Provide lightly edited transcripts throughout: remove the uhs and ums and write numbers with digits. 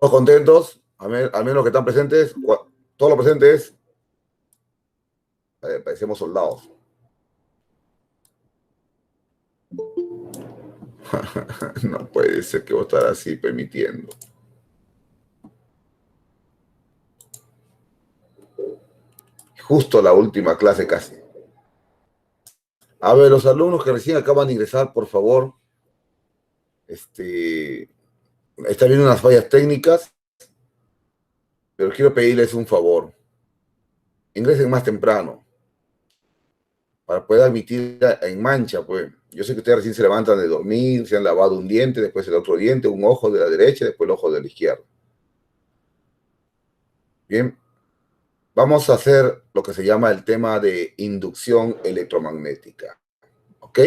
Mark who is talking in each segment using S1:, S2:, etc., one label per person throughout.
S1: Todos contentos, al menos los que están presentes, todos los presentes, parecemos soldados. No puede ser que vos estar así permitiendo. Justo la última clase casi. A ver, los alumnos que recién acaban de ingresar, por favor. Está viendo unas fallas técnicas, pero quiero pedirles un favor. Ingresen más temprano para poder admitir en mancha, pues. Yo sé que ustedes recién se levantan de dormir, se han lavado un diente, después el otro diente, un ojo de la derecha, después el ojo de la izquierda. Bien, vamos a hacer lo que se llama el tema de inducción electromagnética. ¿Ok?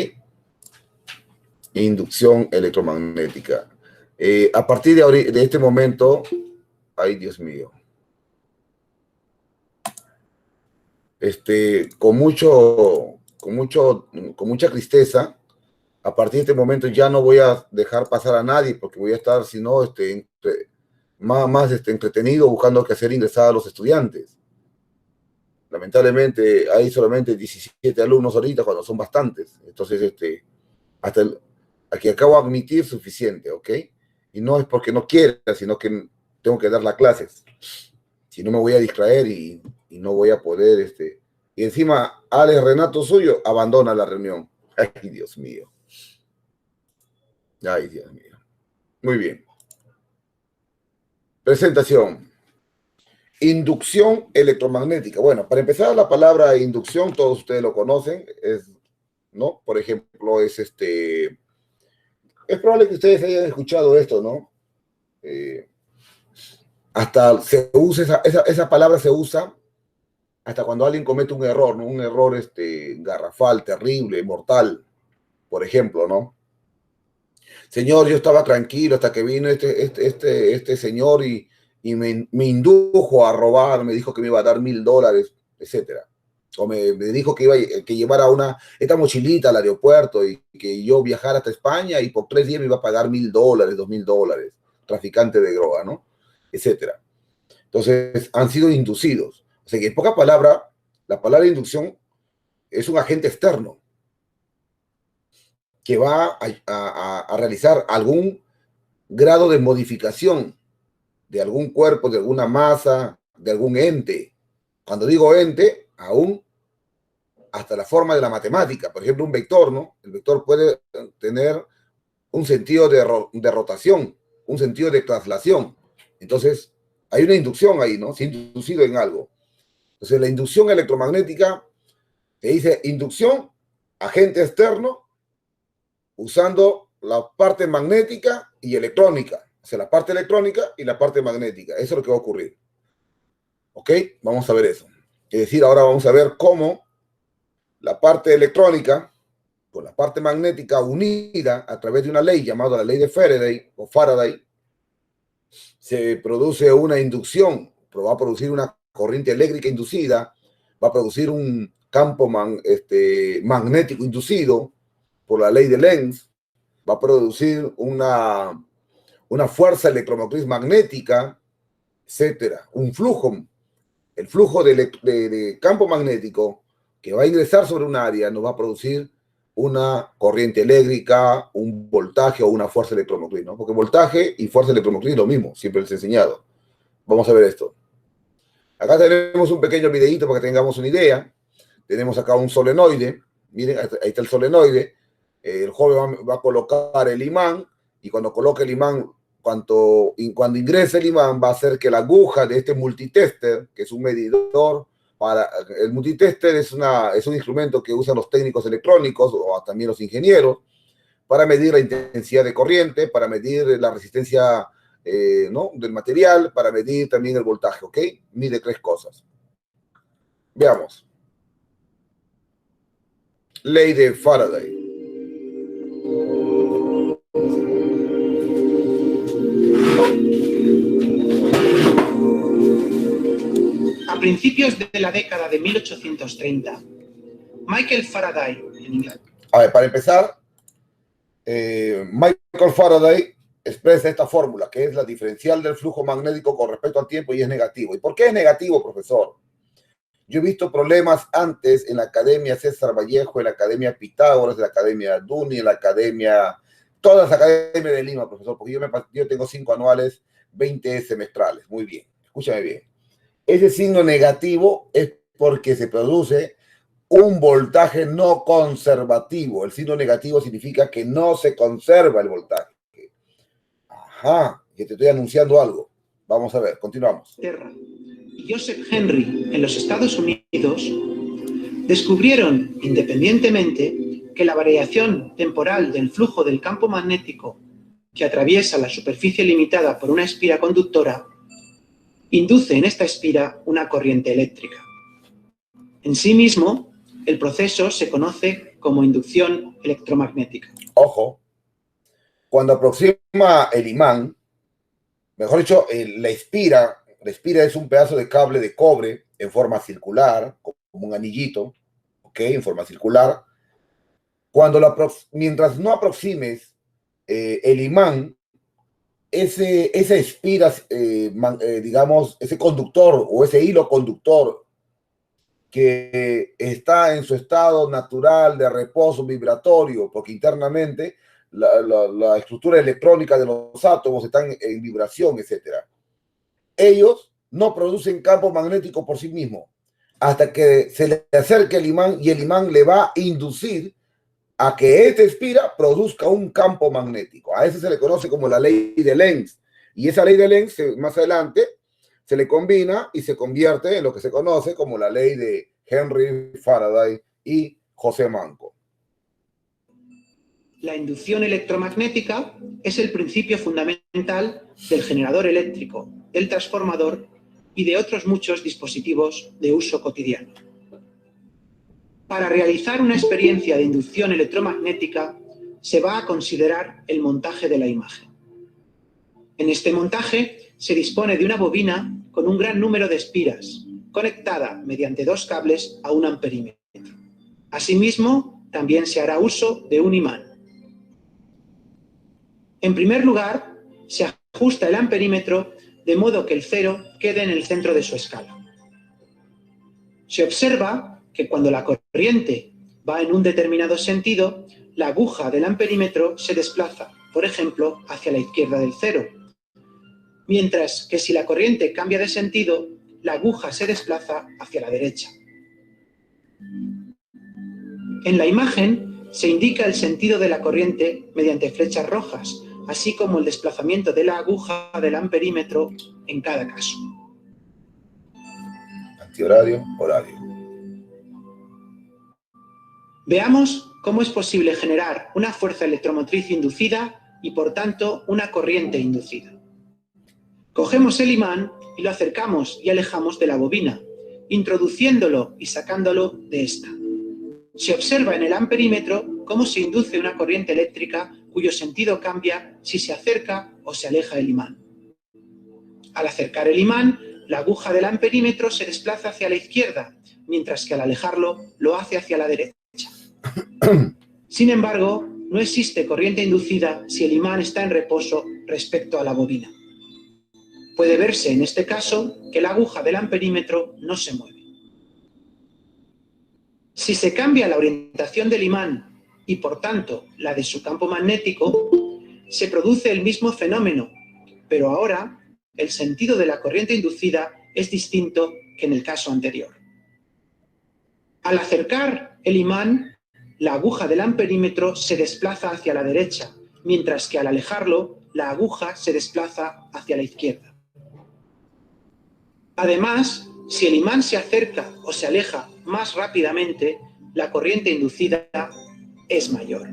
S1: Inducción electromagnética. A partir de este momento, ay Dios mío, con mucha tristeza, a partir de este momento ya no voy a dejar pasar a nadie porque voy a estar, si no, más entretenido buscando que hacer ingresar a los estudiantes. Lamentablemente hay solamente 17 alumnos ahorita cuando son bastantes. Entonces, aquí acabo de admitir suficiente, ¿ok? Y no es porque no quiera, sino que tengo que dar las clases. Si no me voy a distraer y no voy a poder, y encima Alex Renato suyo abandona la reunión. Ay, Dios mío. Ay, Dios mío. Muy bien. Presentación. Inducción electromagnética. Bueno, para empezar, la palabra inducción, todos ustedes lo conocen, ¿no? Por ejemplo, es probable que ustedes hayan escuchado esto, ¿no? Hasta se usa, esa palabra se usa hasta cuando alguien comete un error, ¿no? Un error garrafal, terrible, mortal, por ejemplo, ¿no? Señor, yo estaba tranquilo hasta que vino este señor y me indujo a robar, me dijo que me iba a dar $1,000, etcétera. O me dijo que llevara esta mochilita al aeropuerto y que yo viajara hasta España y por 3 días me iba a pagar $1,000, $2,000, traficante de droga, ¿no? Etcétera. Entonces, han sido inducidos. O sea que en pocas palabras, la palabra inducción es un agente externo que va a realizar algún grado de modificación de algún cuerpo, de alguna masa, de algún ente. Cuando digo ente, aún hasta la forma de la matemática. Por ejemplo, un vector, ¿no? El vector puede tener un sentido de rotación, un sentido de traslación. Entonces, hay una inducción ahí, ¿no? Se ha inducido en algo. Entonces, la inducción electromagnética te dice inducción, agente externo, usando la parte magnética y electrónica. O sea, la parte electrónica y la parte magnética. Eso es lo que va a ocurrir. ¿Ok? Vamos a ver eso. Es decir, ahora vamos a ver cómo la parte electrónica con la parte magnética unida a través de una ley llamada la ley de Faraday, se produce una inducción, pero va a producir una corriente eléctrica inducida, va a producir un campo magnético inducido por la ley de Lenz, va a producir una fuerza electromotriz magnética, etcétera, un flujo. El flujo de campo magnético que va a ingresar sobre un área nos va a producir una corriente eléctrica, un voltaje o una fuerza electromotriz, ¿no? Porque voltaje y fuerza electromotriz es lo mismo, siempre les he enseñado. Vamos a ver esto. Acá tenemos un pequeño videíto para que tengamos una idea. Tenemos acá un solenoide. Miren, ahí está el solenoide. El joven va a colocar el imán y cuando coloque el imán, cuando ingrese el imán, va a hacer que la aguja de este multitester, que es un medidor, el multitester es un instrumento que usan los técnicos electrónicos o también los ingenieros para medir la intensidad de corriente, para medir la resistencia ¿no? del material, para medir también el voltaje, ¿ok? Mide 3 cosas. Veamos. Ley de Faraday.
S2: A principios de la década de 1830, Michael Faraday, en Inglaterra.
S1: A ver, para empezar, Michael Faraday expresa esta fórmula, que es la diferencial del flujo magnético con respecto al tiempo, y es negativo. ¿Y por qué es negativo, profesor? Yo he visto problemas antes en la Academia César Vallejo, en la Academia Pitágoras, en la Academia Duni, en la Academia... Todas las academias de Lima, profesor, porque yo tengo 5 anuales, 20 semestrales. Muy bien, escúchame bien. Ese signo negativo es porque se produce un voltaje no conservativo. El signo negativo significa que no se conserva el voltaje. Ajá, que te estoy anunciando algo. Vamos a ver, continuamos.
S2: Y Joseph Henry en los Estados Unidos descubrieron independientemente que la variación temporal del flujo del campo magnético que atraviesa la superficie limitada por una espira conductora induce en esta espira una corriente eléctrica. En sí mismo, el proceso se conoce como inducción electromagnética.
S1: Ojo, cuando aproxima el imán, mejor dicho, la espira es un pedazo de cable de cobre en forma circular, como un anillito, ¿ok? En forma circular. Mientras no aproximes el imán, esa espira, digamos, ese conductor o ese hilo conductor que está en su estado natural de reposo vibratorio, porque internamente la estructura electrónica de los átomos están en vibración, etc. Ellos no producen campo magnético por sí mismos, hasta que se le acerque el imán, y el imán le va a inducir a que esta espira produzca un campo magnético. A eso se le conoce como la ley de Lenz. Y esa ley de Lenz, más adelante, se le combina y se convierte en lo que se conoce como la ley de Henry Faraday y José Manco.
S2: La inducción electromagnética es el principio fundamental del generador eléctrico, del transformador y de otros muchos dispositivos de uso cotidiano. Para realizar una experiencia de inducción electromagnética se va a considerar el montaje de la imagen. En este montaje se dispone de una bobina con un gran número de espiras, conectada mediante 2 cables a un amperímetro. Asimismo, también se hará uso de un imán. En primer lugar, se ajusta el amperímetro de modo que el cero quede en el centro de su escala. Se observa que cuando la corriente va en un determinado sentido, la aguja del amperímetro se desplaza, por ejemplo, hacia la izquierda del cero, mientras que si la corriente cambia de sentido, la aguja se desplaza hacia la derecha. En la imagen se indica el sentido de la corriente mediante flechas rojas, así como el desplazamiento de la aguja del amperímetro en cada caso.
S1: Antihorario, horario.
S2: Veamos cómo es posible generar una fuerza electromotriz inducida y, por tanto, una corriente inducida. Cogemos el imán y lo acercamos y alejamos de la bobina, introduciéndolo y sacándolo de esta. Se observa en el amperímetro cómo se induce una corriente eléctrica cuyo sentido cambia si se acerca o se aleja el imán. Al acercar el imán, la aguja del amperímetro se desplaza hacia la izquierda, mientras que al alejarlo lo hace hacia la derecha. Sin embargo, no existe corriente inducida si el imán está en reposo respecto a la bobina. Puede verse en este caso que la aguja del amperímetro no se mueve. Si se cambia la orientación del imán y por tanto la de su campo magnético, se produce el mismo fenómeno, pero ahora el sentido de la corriente inducida es distinto que en el caso anterior. Al acercar el imán, la aguja del amperímetro se desplaza hacia la derecha, mientras que al alejarlo, la aguja se desplaza hacia la izquierda. Además, si el imán se acerca o se aleja más rápidamente, la corriente inducida es mayor.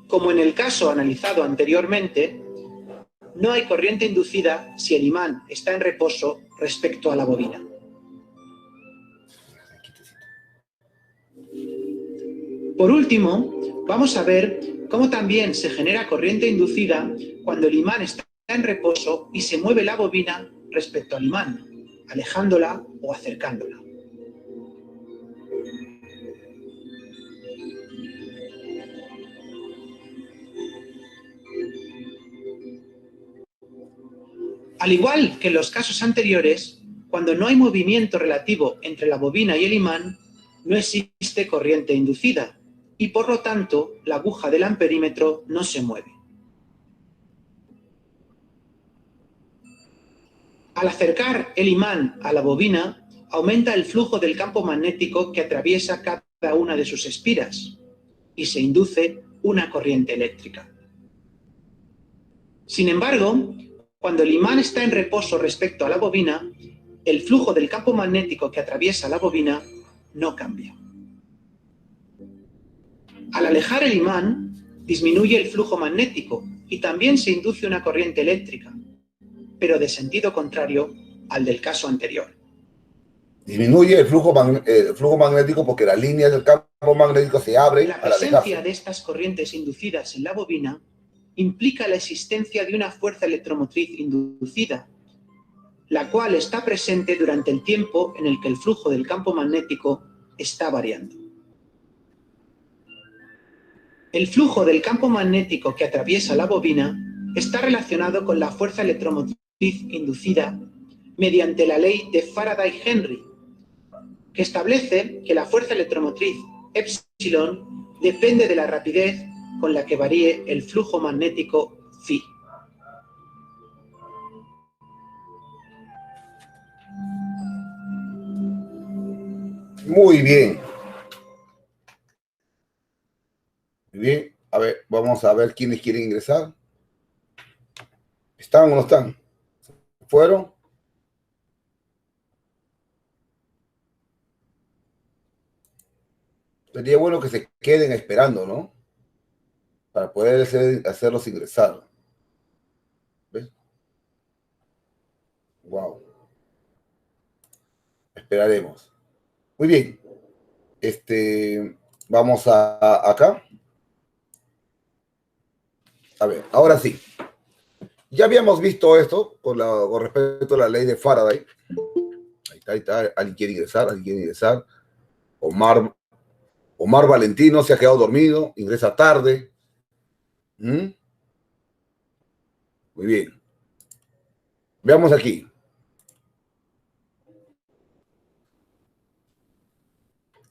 S2: Como en el caso analizado anteriormente, no hay corriente inducida si el imán está en reposo respecto a la bobina. Por último, vamos a ver cómo también se genera corriente inducida cuando el imán está en reposo y se mueve la bobina respecto al imán, alejándola o acercándola. Al igual que en los casos anteriores, cuando no hay movimiento relativo entre la bobina y el imán, no existe corriente inducida y por lo tanto la aguja del amperímetro no se mueve. Al acercar el imán a la bobina, aumenta el flujo del campo magnético que atraviesa cada una de sus espiras y se induce una corriente eléctrica. Sin embargo, cuando el imán está en reposo respecto a la bobina, el flujo del campo magnético que atraviesa la bobina no cambia. Al alejar el imán, disminuye el flujo magnético y también se induce una corriente eléctrica, pero de sentido contrario al del caso anterior.
S1: Disminuye el flujo magnético porque las líneas del campo magnético se abren al alejarse.
S2: La presencia de estas corrientes inducidas en la bobina implica la existencia de una fuerza electromotriz inducida, la cual está presente durante el tiempo en el que el flujo del campo magnético está variando. El flujo del campo magnético que atraviesa la bobina está relacionado con la fuerza electromotriz inducida mediante la ley de Faraday-Henry, que establece que la fuerza electromotriz epsilon depende de la rapidez con la que varíe el flujo magnético phi.
S1: Muy bien. Muy bien. A ver, vamos a ver quiénes quieren ingresar. ¿Están o no están? ¿Fueron? Sería bueno que se queden esperando, ¿no? Para poder hacerlos ingresar. ¿Ves? Wow. Esperaremos. Muy bien. Vamos acá. A ver, ahora sí. Ya habíamos visto esto con respecto a la ley de Faraday. Ahí está. ¿Alguien quiere ingresar? Omar Valentino se ha quedado dormido, ingresa tarde. Muy bien. Veamos aquí.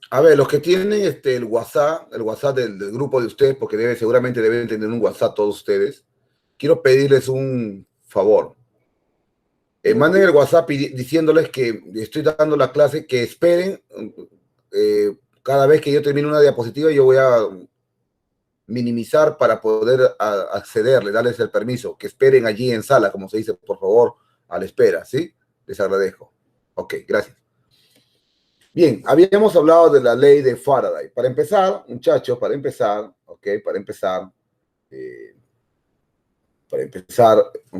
S1: A ver, los que tienen el WhatsApp del grupo de ustedes, porque seguramente deben tener un WhatsApp todos ustedes, quiero pedirles un favor. Manden el WhatsApp diciéndoles que estoy dando la clase, que esperen. Cada vez que yo termine una diapositiva, yo voy a minimizar para poder accederle, darles el permiso, que esperen allí en sala, como se dice, por favor, a la espera, ¿sí? Les agradezco. Ok, gracias. Bien, habíamos hablado de la ley de Faraday. Para empezar, muchachos, un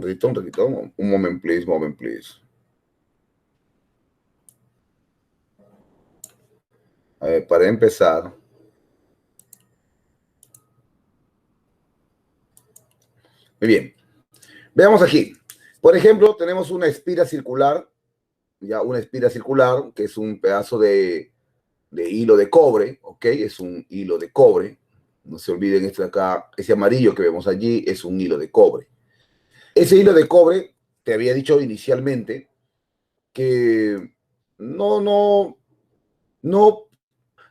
S1: ratito, un moment, please. A ver, para empezar. Muy bien. Veamos aquí. Por ejemplo, tenemos una espira circular, que es un pedazo de hilo de cobre, ¿ok? Es un hilo de cobre. No se olviden esto de acá, ese amarillo que vemos allí es un hilo de cobre. Ese hilo de cobre, te había dicho inicialmente, que no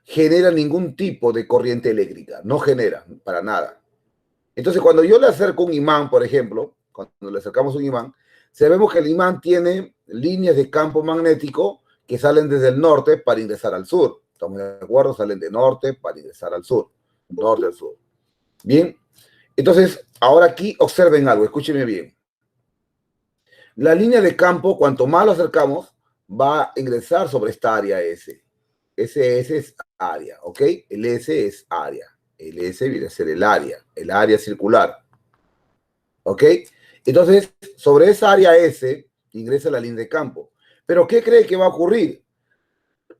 S1: genera ningún tipo de corriente eléctrica, no genera para nada. Entonces, cuando yo le acerco un imán, por ejemplo, cuando le acercamos un imán, sabemos que el imán tiene líneas de campo magnético que salen desde el norte para ingresar al sur. ¿Estamos de acuerdo? Salen de norte para ingresar al sur. Norte al sur. Bien. Entonces, ahora aquí observen algo, escúchenme bien. La línea de campo, cuanto más lo acercamos, va a ingresar sobre esta área S. S es área, ¿ok? El S es área. El S viene a ser el área circular. ¿Ok? Entonces, sobre esa área S ingresa la línea de campo. Pero, ¿qué cree que va a ocurrir?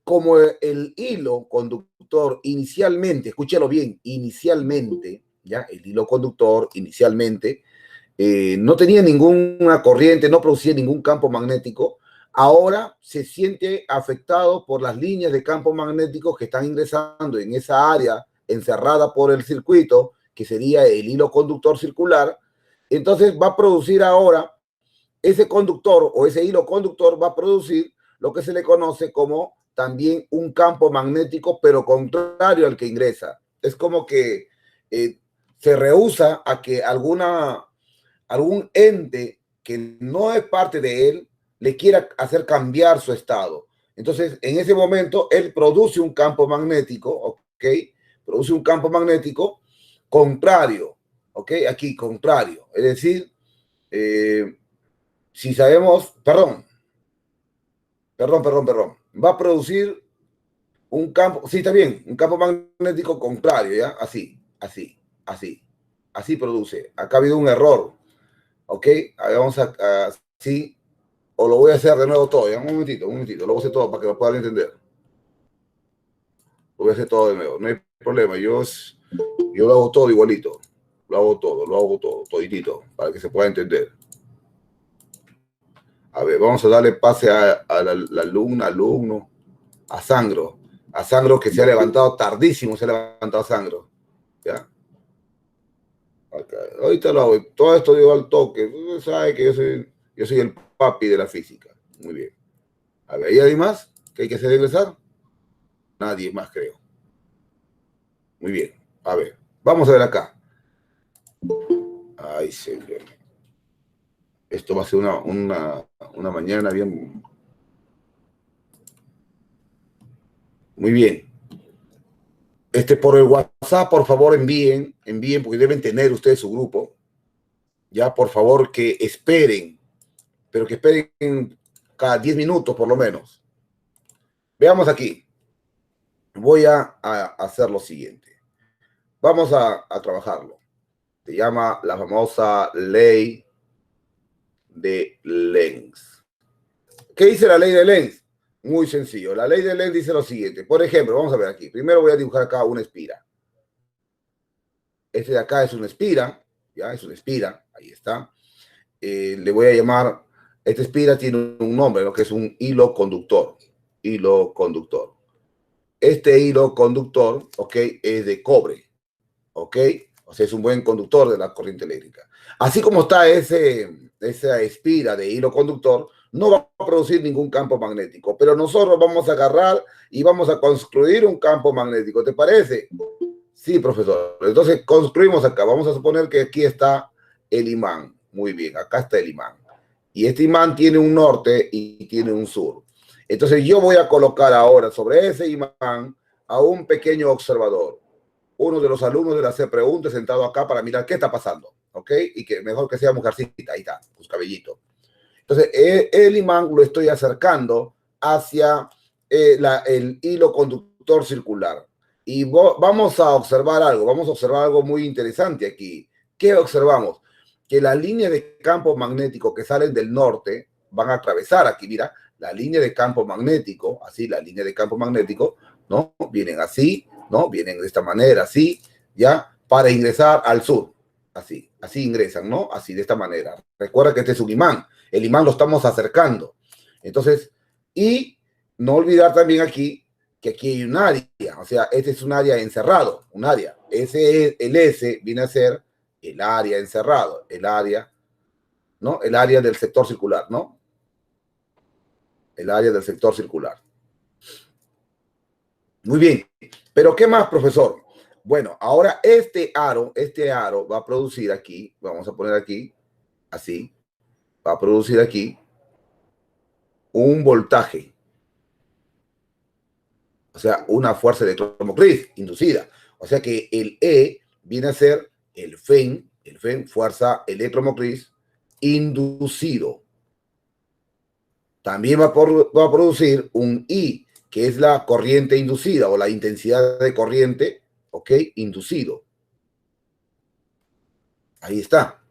S1: Como el hilo conductor inicialmente, escúchalo bien, inicialmente, ya, el hilo conductor inicialmente no tenía ninguna corriente, no producía ningún campo magnético, ahora se siente afectado por las líneas de campo magnético que están ingresando en esa área encerrada por el circuito, que sería el hilo conductor circular. Entonces va a producir ahora ese conductor o ese hilo conductor va a producir lo que se le conoce como también un campo magnético, pero contrario al que ingresa. Es como que se rehúsa a que algún ente que no es parte de él le quiera hacer cambiar su estado. Entonces, en ese momento, él produce un campo magnético, ¿ok? Produce un campo magnético contrario, ¿ok? Aquí, contrario. Es decir, si sabemos, perdón, va a producir un campo, sí, está bien, un campo magnético contrario, ¿ya? Así produce. Acá ha habido un error, ¿ok? Vamos sí, o lo voy a hacer de nuevo todo, ¿ya? Un momentito, lo voy a hacer todo para que lo puedan entender. Lo voy a hacer todo de nuevo, no hay problema, yo lo hago todo igualito, lo hago todo, toditito, para que se pueda entender. A ver, vamos a darle pase a la alumno, a Sangro que se ha levantado tardísimo, se ha levantado Sangro, ¿ya? Acá. Ahorita lo hago, todo esto digo al toque, usted sabe que yo soy el papi de la física, muy bien. A ver, ¿hay alguien más que hay que hacer ingresar? Nadie más, creo. Muy bien, a ver, vamos a ver acá. Ay, señor. Esto va a ser una mañana bien. Muy bien. Por el WhatsApp, por favor, envíen, porque deben tener ustedes su grupo. Ya, por favor, que esperen, pero que esperen cada 10 minutos por lo menos. Veamos aquí. Voy a hacer lo siguiente. Vamos a trabajarlo. Se llama la famosa ley de Lenz. ¿Qué dice la ley de Lenz? Muy sencillo. La ley de Lenz dice lo siguiente. Por ejemplo, vamos a ver aquí. Primero voy a dibujar acá una espira. Este de acá es una espira. Ya, es una espira. Ahí está. Le voy a llamar, esta espira tiene un nombre, lo que es un hilo conductor. Hilo conductor. Este hilo conductor, ok, es de cobre. Ok. O sea, es un buen conductor de la corriente eléctrica. Así como está esa espira de hilo conductor, no va a producir ningún campo magnético, pero nosotros vamos a agarrar y vamos a construir un campo magnético. ¿Te parece? Sí, profesor. Entonces construimos acá. Vamos a suponer que aquí está el imán. Muy bien, acá está el imán. Y este imán tiene un norte y tiene un sur. Entonces yo voy a colocar ahora sobre ese imán a un pequeño observador. Uno de los alumnos de la C pregunta sentado acá para mirar qué está pasando. ¿Ok? Y que mejor que sea mujercita. Ahí está, sus cabellitos. Entonces el imán lo estoy acercando hacia el hilo conductor circular. Y vamos a observar algo muy interesante aquí. ¿Qué observamos? Que las líneas de campo magnético que salen del norte van a atravesar aquí, mira, la línea de campo magnético, así, la línea de campo magnético, ¿no? Vienen así, ¿no? Vienen de esta manera, así, ¿ya? Para ingresar al sur, así ingresan, ¿no? Así, de esta manera. Recuerda que este es un imán, el imán lo estamos acercando. Entonces, y no olvidar también aquí que aquí hay un área, o sea, este es un área encerrado, un área. El S viene a ser el área encerrado, el área, ¿no? El área del sector circular, ¿no? El área del sector circular. Muy bien, pero ¿qué más, profesor? Bueno, ahora este aro va a producir aquí, vamos a poner aquí, así, va a producir aquí un voltaje. O sea, una fuerza electromotriz inducida. O sea que el E viene a ser el FEN, fuerza electromotriz inducido. También va a producir un I, que es la corriente inducida o la intensidad de corriente, ¿ok? Inducido. Ahí está.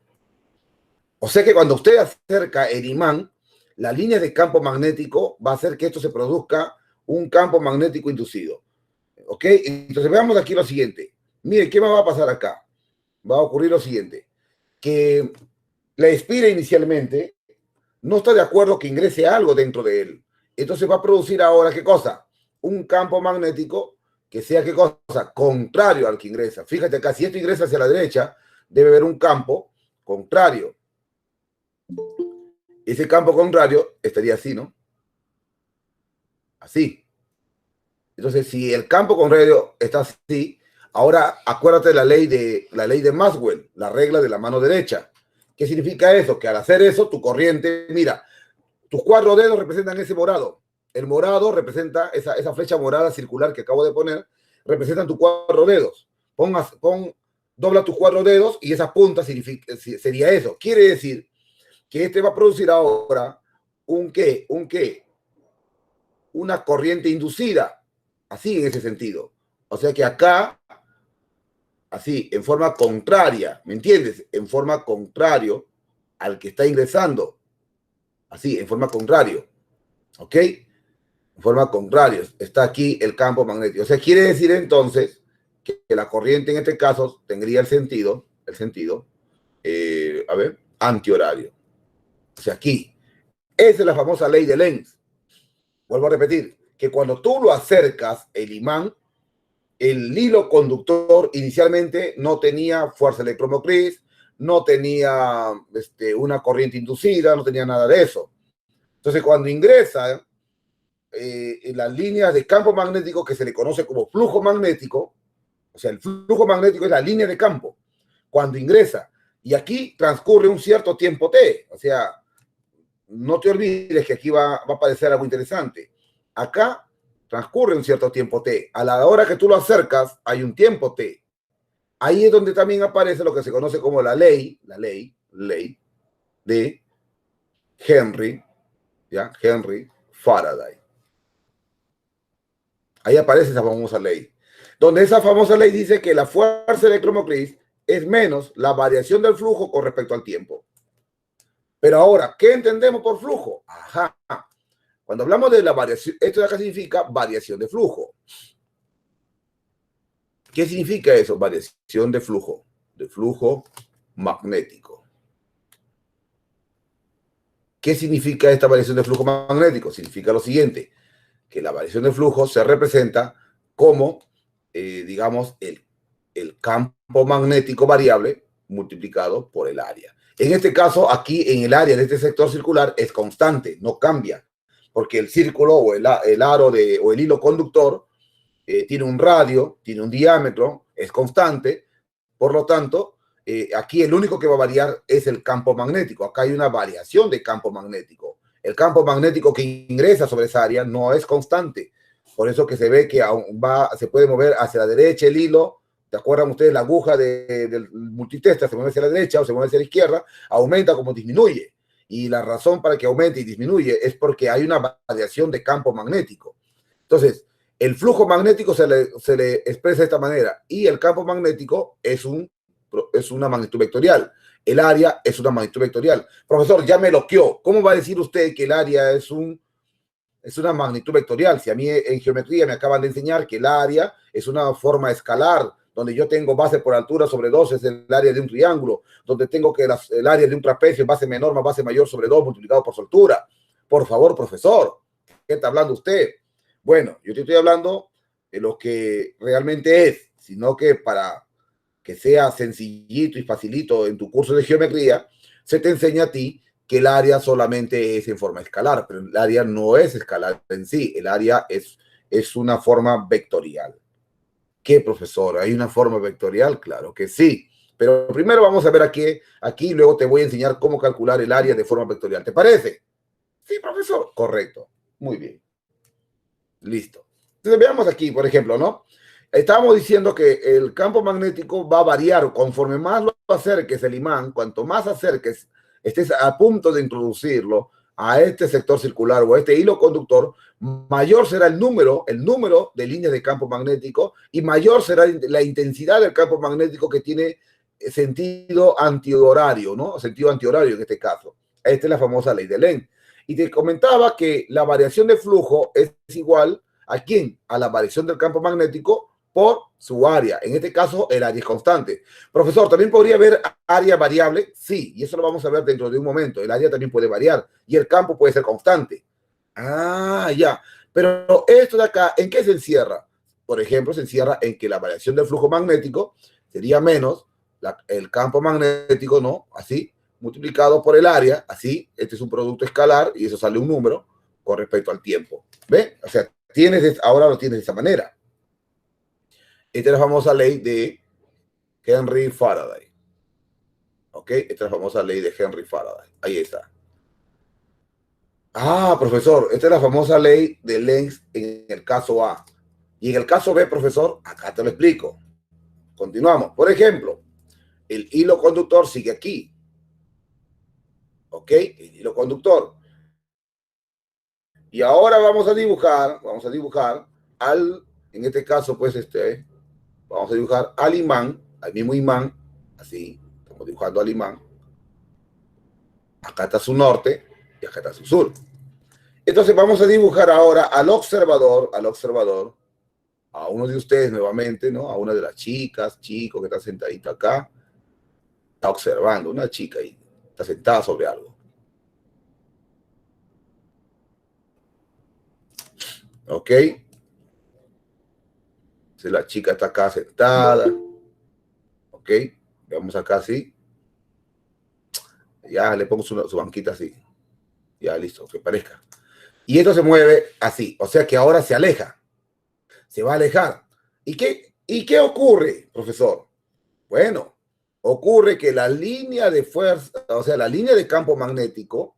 S1: O sea que cuando usted acerca el imán, la línea de campo magnético va a hacer que esto se produzca un campo magnético inducido. ¿Ok? Entonces veamos aquí lo siguiente. Mire, ¿qué me va a pasar acá? Va a ocurrir lo siguiente. Que la espira inicialmente no está de acuerdo que ingrese algo dentro de él. Entonces va a producir ahora, ¿qué cosa? Un campo magnético que sea, ¿qué cosa? Contrario al que ingresa. Fíjate acá, si esto ingresa hacia la derecha, debe haber un campo contrario. Ese campo contrario estaría así, ¿no? Así. Entonces, si el campo contrario está así, ahora acuérdate de la ley de Maxwell, la regla de la mano derecha. ¿Qué significa eso? Que al hacer eso, tu corriente, mira, tus 4 dedos representan ese morado. El morado representa esa flecha morada circular que acabo de poner, representan tus 4 dedos. Dobla tus 4 dedos y esa punta sería eso. Quiere decir que este va a producir ahora un qué, una corriente inducida, así en ese sentido. O sea que acá, así, en forma contraria, ¿me entiendes? En forma contrario al que está ingresando. Así, en forma contrario. ¿Ok? En forma contraria. Está aquí el campo magnético. O sea, quiere decir entonces que la corriente en este caso tendría el sentido, antihorario. O sea, aquí. Esa es la famosa ley de Lenz. Vuelvo a repetir, que cuando tú lo acercas, el imán, el hilo conductor inicialmente no tenía fuerza electromotriz, no tenía una corriente inducida, no tenía nada de eso. Entonces, cuando ingresa en las líneas de campo magnético que se le conoce como flujo magnético, o sea, el flujo magnético es la línea de campo, cuando ingresa, y aquí transcurre un cierto tiempo T, o sea, no te olvides que aquí va a aparecer algo interesante. Acá transcurre un cierto tiempo T. A la hora que tú lo acercas, hay un tiempo T. Ahí es donde también aparece lo que se conoce como la ley de Henry, ¿ya? Henry Faraday. Ahí aparece esa famosa ley. Donde esa famosa ley dice que la fuerza electromotriz es menos la variación del flujo con respecto al tiempo. Pero ahora, ¿qué entendemos por flujo? Ajá. Cuando hablamos de la variación, esto de acá significa variación de flujo. ¿Qué significa eso? Variación de flujo magnético. ¿Qué significa esta variación de flujo magnético? Significa lo siguiente, que la variación de flujo se representa como, digamos, el campo magnético variable multiplicado por el área. En este caso, aquí en el área de este sector circular es constante, no cambia, porque el círculo o el aro o el hilo conductor tiene un radio, tiene un diámetro, es constante, por lo tanto, aquí el único que va a variar es el campo magnético. Acá hay una variación de campo magnético. El campo magnético que ingresa sobre esa área no es constante. Por eso que se ve que se puede mover hacia la derecha el hilo. ¿Te acuerdan ustedes la aguja del multitesta? Se mueve hacia la derecha o se mueve hacia la izquierda, aumenta como disminuye. Y la razón para que aumente y disminuye es porque hay una variación de campo magnético. Entonces, el flujo magnético se le expresa de esta manera y el campo magnético es una magnitud vectorial. El área es una magnitud vectorial. Profesor, ya me loqueó. ¿Cómo va a decir usted que el área es una magnitud vectorial? Si a mí en geometría me acaban de enseñar que el área es una forma escalar, donde yo tengo base por altura sobre 2 es el área de un triángulo, donde tengo que el área de un trapecio, base menor más base mayor sobre 2 multiplicado por su altura. Por favor, profesor, ¿qué está hablando usted? Bueno, yo te estoy hablando de lo que realmente es, sino que para que sea sencillito y facilito en tu curso de geometría, se te enseña a ti que el área solamente es en forma escalar, pero el área no es escalar en sí, el área es una forma vectorial. ¿Qué, profesor? ¿Hay una forma vectorial? Claro que sí. Pero primero vamos a ver aquí luego te voy a enseñar cómo calcular el área de forma vectorial. ¿Te parece? Sí, profesor. Correcto. Muy bien. Listo. Entonces veamos aquí, por ejemplo, ¿no? Estábamos diciendo que el campo magnético va a variar conforme más lo acerques el imán, cuanto más acerques, estés a punto de introducirlo a este sector circular o a este hilo conductor, mayor será el número de líneas de campo magnético y mayor será la intensidad del campo magnético que tiene sentido antihorario, ¿no? Sentido antihorario en este caso. Esta es la famosa ley de Lenz. Y te comentaba que la variación de flujo es igual ¿a quién? A la variación del campo magnético por su área. En este caso, el área es constante. Profesor, ¿también podría haber área variable? Sí, y eso lo vamos a ver dentro de un momento. El área también puede variar y el campo puede ser constante. Ah, ya. Pero esto de acá, ¿en qué se encierra? Por ejemplo, se encierra en que la variación del flujo magnético sería menos el campo magnético, ¿no? Así, multiplicado por el área, así, este es un producto escalar y eso sale un número con respecto al tiempo. ¿Ve? O sea, ahora lo tienes de esa manera. Esta es la famosa ley de Henry Faraday. ¿Ok? Esta es la famosa ley de Henry Faraday. Ahí está. Ah, profesor, esta es la famosa ley de Lenz en el caso A. Y en el caso B, profesor, acá te lo explico. Continuamos. Por ejemplo, el hilo conductor sigue aquí. ¿Ok? El hilo conductor. Y ahora vamos a dibujar en este caso, pues, vamos a dibujar al imán, al mismo imán, así, estamos dibujando al imán. Acá está su norte y acá está su sur. Entonces vamos a dibujar ahora al observador, a uno de ustedes nuevamente, ¿no? A una de las chicas, chico que está sentadito acá, está observando, una chica ahí, está sentada sobre algo. ¿Ok? Entonces la chica está acá sentada. ¿Ok? Veamos acá así. Ya le pongo su banquita así. Ya listo, que parezca. Y esto se mueve así, o sea que ahora se aleja. Se va a alejar. ¿Y qué ocurre, profesor? Bueno, ocurre que la línea de fuerza, o sea, la línea de campo magnético,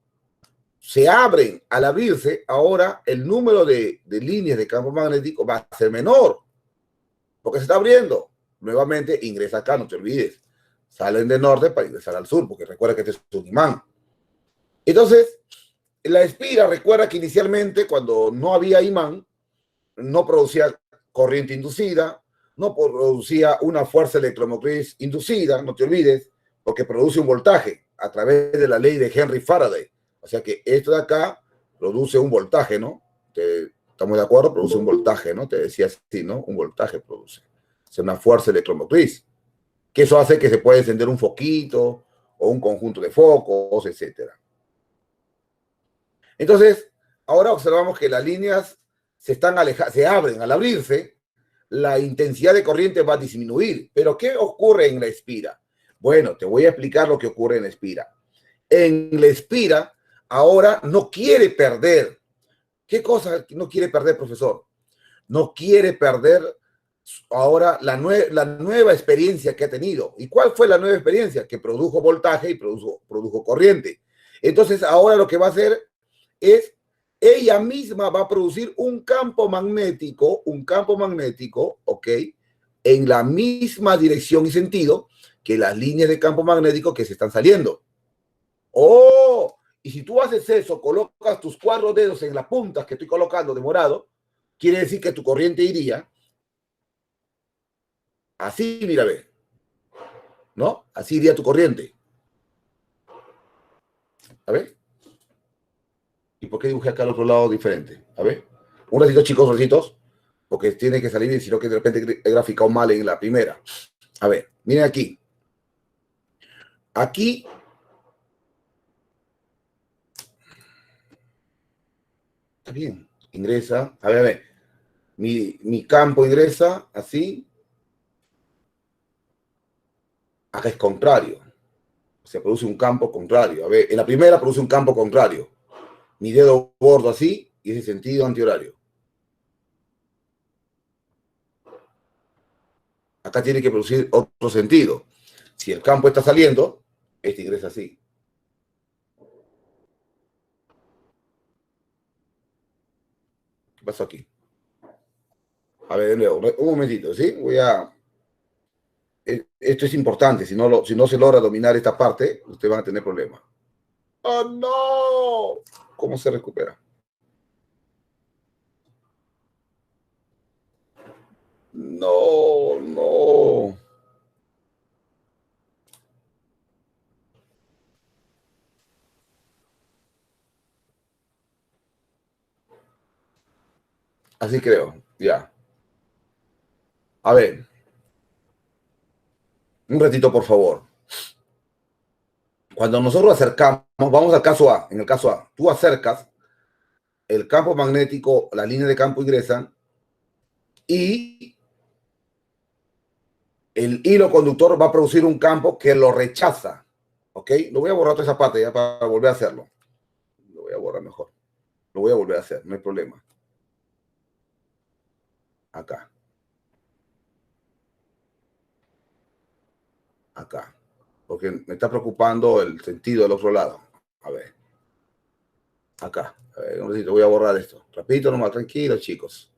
S1: se abren. Al abrirse, ahora el número de líneas de campo magnético va a ser menor, porque se está abriendo. Nuevamente ingresa acá, no te olvides. Salen del norte para ingresar al sur, porque recuerda que este es un imán. Entonces, la espira, recuerda que inicialmente, cuando no había imán, no producía corriente inducida, no producía una fuerza electromotriz inducida, no te olvides, porque produce un voltaje a través de la ley de Henry Faraday. O sea que esto de acá produce un voltaje, ¿no? ¿Estamos de acuerdo? Produce un voltaje, ¿no? Te decía así, ¿no? Un voltaje produce. Es una fuerza electromotriz. Que eso hace que se pueda encender un foquito o un conjunto de focos, etcétera. Entonces, ahora observamos que las líneas se abren. Al abrirse, la intensidad de corriente va a disminuir. ¿Pero qué ocurre en la espira? Bueno, te voy a explicar lo que ocurre en la espira. En la espira, ahora no quiere perder. ¿Qué cosa no quiere perder, profesor? No quiere perder ahora la nueva experiencia que ha tenido. ¿Y cuál fue la nueva experiencia? Que produjo voltaje y produjo corriente. Entonces, ahora lo que va a hacer es, ella misma va a producir un campo magnético, ¿ok? En la misma dirección y sentido que las líneas de campo magnético que se están saliendo. ¡Oh! Y si tú haces eso, colocas tus 4 dedos en las puntas que estoy colocando de morado, quiere decir que tu corriente iría así, mira, ve, ¿no? Así iría tu corriente. A ver. ¿Y por qué dibujé acá al otro lado diferente? A ver. Un ratito, chicos, ratitos, porque tiene que salir, sino que de repente he graficado mal en la primera. A ver, miren aquí. Aquí. Está bien. Ingresa. A ver. Mi campo ingresa así. Acá es contrario. Se produce un campo contrario. A ver, en la primera produce un campo contrario. Mi dedo gordo así y ese sentido antihorario. Acá tiene que producir otro sentido. Si el campo está saliendo, este ingresa así. ¿Qué pasó aquí? A ver, de nuevo, un momentito, ¿sí? Esto es importante, si no se logra dominar esta parte, ustedes van a tener problemas. ¡Oh, no! ¿Cómo se recupera? No, no. Así creo, ya. A ver, un ratito, por favor. Cuando nosotros acercamos, vamos al caso A. En el caso A, tú acercas, el campo magnético, las líneas de campo ingresan y el hilo conductor va a producir un campo que lo rechaza. ¿Ok? Lo voy a borrar toda esa parte ya para volver a hacerlo. Lo voy a borrar mejor. Lo voy a volver a hacer, no hay problema. Acá. Acá. Porque me está preocupando el sentido del otro lado. A ver. Acá. A ver, un ratito, voy a borrar esto. Rapidito nomás, tranquilo, chicos.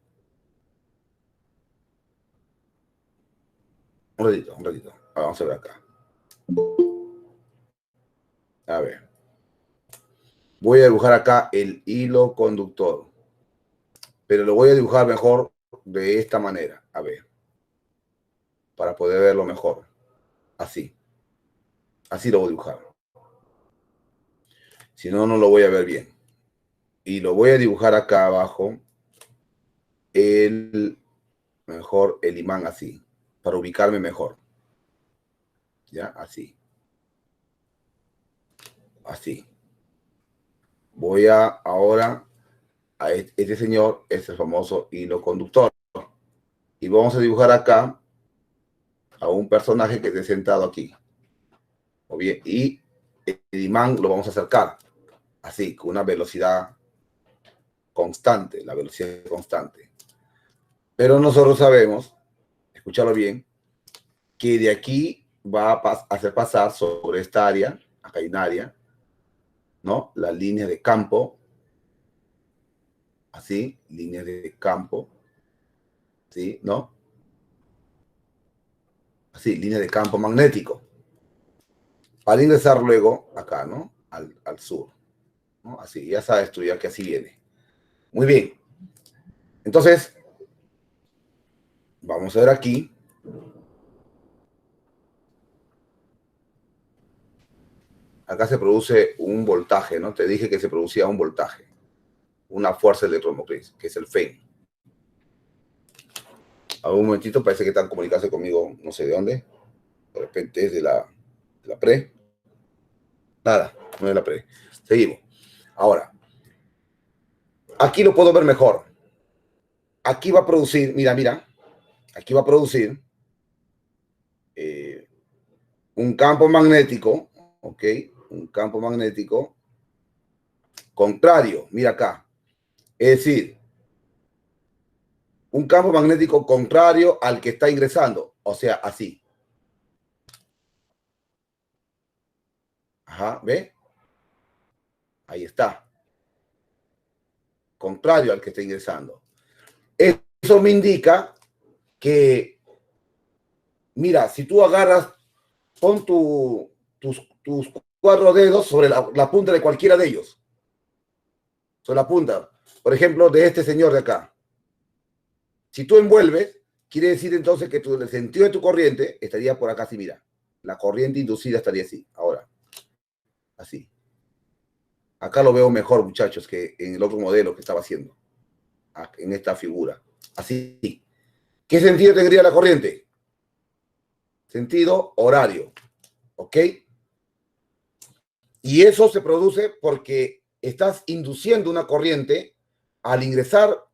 S1: Un ratito, un ratito. Vamos a ver acá. A ver. Voy a dibujar acá el hilo conductor. Pero lo voy a dibujar mejor de esta manera. A ver. Para poder verlo mejor. Así. Así lo voy a dibujar. Si no, no lo voy a ver bien. Y lo voy a dibujar acá abajo. Mejor el imán así. Para ubicarme mejor. ¿Ya? Así. Así. Voy a ahora a este señor, es el famoso hilo conductor. Y vamos a dibujar acá a un personaje que esté sentado aquí. O bien, y el imán lo vamos a acercar. Así, con una velocidad constante, la velocidad constante. Pero nosotros sabemos, escúchalo bien, que de aquí va a hacer pasar sobre esta área, acá hay un área, ¿no? Las líneas de campo, así, líneas de campo, ¿sí? ¿No? Así, líneas de campo magnético. Para ingresar luego acá, ¿no? Al sur, ¿no? Así, ya sabes tú ya que así viene. Muy bien. Entonces, vamos a ver aquí. Acá se produce un voltaje, ¿no? Te dije que se producía un voltaje, una fuerza electromotriz, que es el FEM. A un momentito, parece que están comunicándose conmigo, no sé de dónde. De repente es de la pre. Nada, no es la pre. Seguimos. Ahora, aquí lo puedo ver mejor. Aquí va a producir, mira, mira, aquí va a producir un campo magnético, ¿ok? Un campo magnético contrario, mira acá. Es decir, un campo magnético contrario al que está ingresando, o sea, así. Ajá, ¿ve? Ahí está. Contrario al que está ingresando. Eso me indica que, mira, si tú agarras, pon tus 4 dedos sobre la punta de cualquiera de ellos. Sobre la punta. Por ejemplo, de este señor de acá. Si tú envuelves, quiere decir entonces que el sentido de tu corriente estaría por acá así, mira. La corriente inducida estaría así. Ahora. Así. Acá lo veo mejor, muchachos, que en el otro modelo que estaba haciendo. En esta figura. Así. ¿Qué sentido tendría la corriente? Sentido horario. ¿Ok? Y eso se produce porque estás induciendo una corriente al ingresar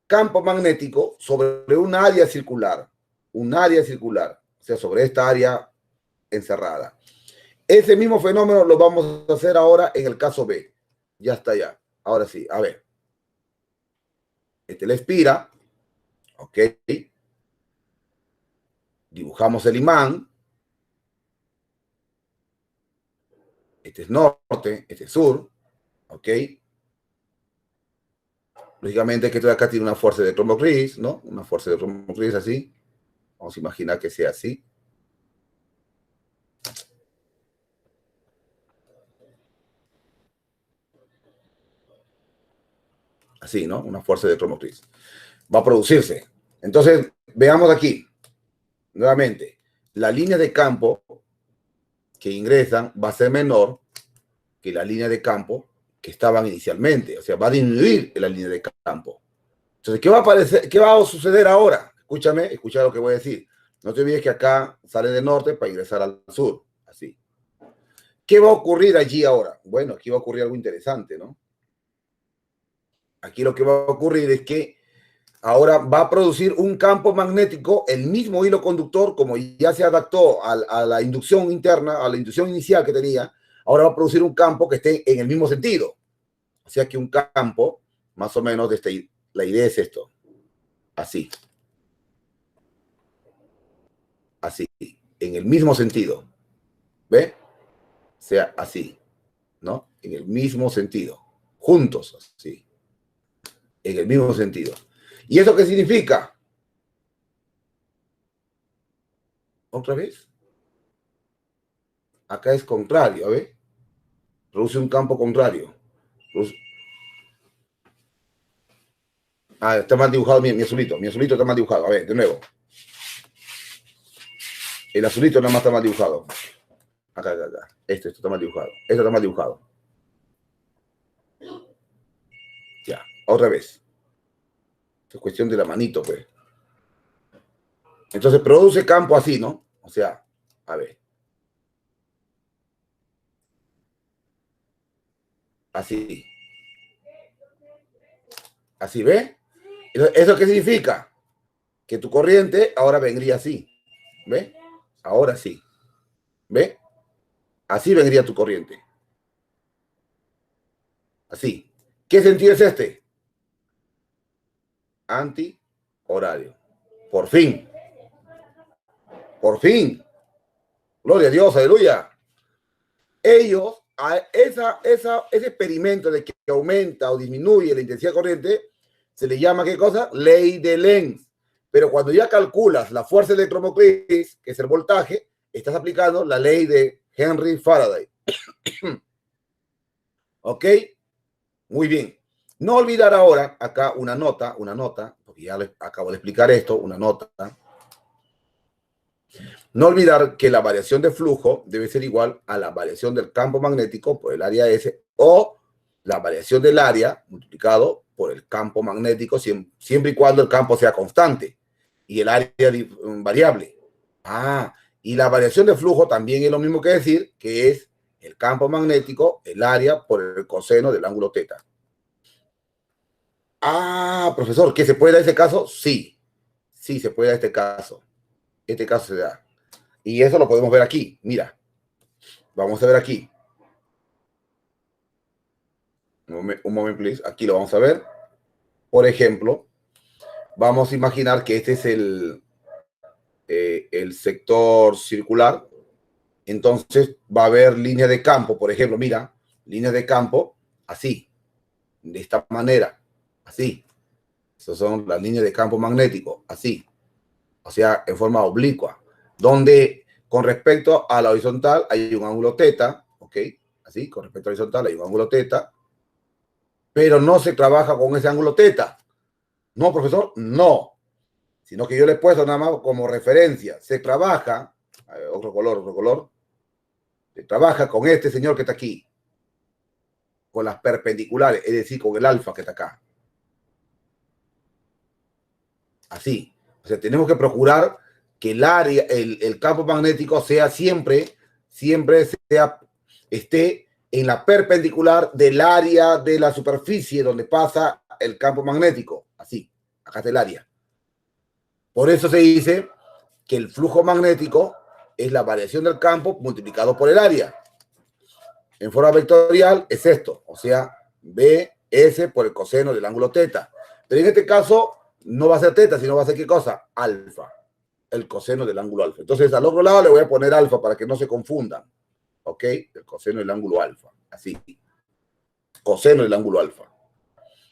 S1: campo magnético sobre un área circular. Un área circular. O sea, sobre esta área encerrada. Ese mismo fenómeno lo vamos a hacer ahora en el caso B. Ya está ya. Ahora sí, a ver. Este le expira. Ok. Dibujamos el imán. Este es norte, este es sur. Ok. Lógicamente que esto de acá tiene una fuerza electromotriz, ¿no? Una fuerza electromotriz así. Vamos a imaginar que sea así. Así, ¿no? Una fuerza electromotriz. Va a producirse. Entonces, veamos aquí. Nuevamente, la línea de campo que ingresan va a ser menor que la línea de campo que estaban inicialmente. O sea, va a disminuir la línea de campo. Entonces, ¿qué va a suceder ahora? Escúchame, escucha lo que voy a decir. No te olvides que acá sale del norte para ingresar al sur. Así. ¿Qué va a ocurrir allí ahora? Bueno, aquí va a ocurrir algo interesante, ¿no? Aquí lo que va a ocurrir es que ahora va a producir un campo magnético, el mismo hilo conductor, como ya se adaptó a la inducción interna, a la inducción inicial que tenía, ahora va a producir un campo que esté en el mismo sentido. O sea que un campo, más o menos, la idea es esto. Así. Así. En el mismo sentido. ¿Ve? O sea, así. ¿No? En el mismo sentido. Juntos, así. En el mismo sentido. ¿Y eso qué significa? ¿Otra vez? Acá es contrario, ¿ves? Produce un campo contrario. Ah, está mal dibujado mi azulito. Mi azulito está mal dibujado. A ver, de nuevo. El azulito nada más está mal dibujado. Acá. Esto está mal dibujado. Esto está mal dibujado. Ya, otra vez. Es cuestión de la manito, pues. Entonces produce campo así, ¿no? O sea, a ver. Así. Así, ¿ve? ¿Eso qué significa? Que tu corriente ahora vendría así. ¿Ve? Ahora sí. ¿Ve? Así vendría tu corriente. Así. ¿Qué sentido es este? Anti-horario. Por fin. Por fin. Gloria a Dios, aleluya. Ellos, ese experimento de que aumenta o disminuye la intensidad de corriente, se le llama, ¿qué cosa? Ley de Lenz. Pero cuando ya calculas la fuerza electromotriz, que es el voltaje, estás aplicando la ley de Henry Faraday. ¿Ok? Muy bien. No olvidar ahora, acá una nota, porque ya les acabo de explicar esto, una nota. No olvidar que la variación de flujo debe ser igual a la variación del campo magnético por el área S o la variación del área multiplicado por el campo magnético siempre y cuando el campo sea constante y el área variable. Y la variación de flujo también es lo mismo que decir que es el campo magnético, el área por el coseno del ángulo teta. Profesor, ¿que se puede dar ese caso? Sí, sí se puede dar este caso. Este caso se da. Y eso lo podemos ver aquí. Mira, vamos a ver aquí. Un momento, please. Aquí lo vamos a ver. Por ejemplo, vamos a imaginar que este es el sector circular. Entonces va a haber línea de campo, por ejemplo, mira, línea de campo así, de esta manera, así. Esas son las líneas de campo magnético, así. O sea, en forma oblicua, donde con respecto a la horizontal hay un ángulo teta, ¿ok? Así, con respecto a la horizontal hay un ángulo teta, pero no se trabaja con ese ángulo teta. No, profesor, no. Sino que yo le he puesto nada más como referencia. Se trabaja, a ver, otro color. Se trabaja con este señor que está aquí, con las perpendiculares, es decir, con el alfa que está acá. Así. O sea, tenemos que procurar que el área, el campo magnético sea siempre esté en la perpendicular del área de la superficie donde pasa el campo magnético. Así, acá está el área. Por eso se dice que el flujo magnético es la variación del campo multiplicado por el área. En forma vectorial es esto, o sea, BS por el coseno del ángulo teta. Pero en este caso no va a ser teta, sino va a ser ¿qué cosa? Alfa, el coseno del ángulo alfa. Entonces al otro lado le voy a poner alfa para que no se confundan. ¿Ok? El coseno del ángulo alfa, así. Coseno del ángulo alfa.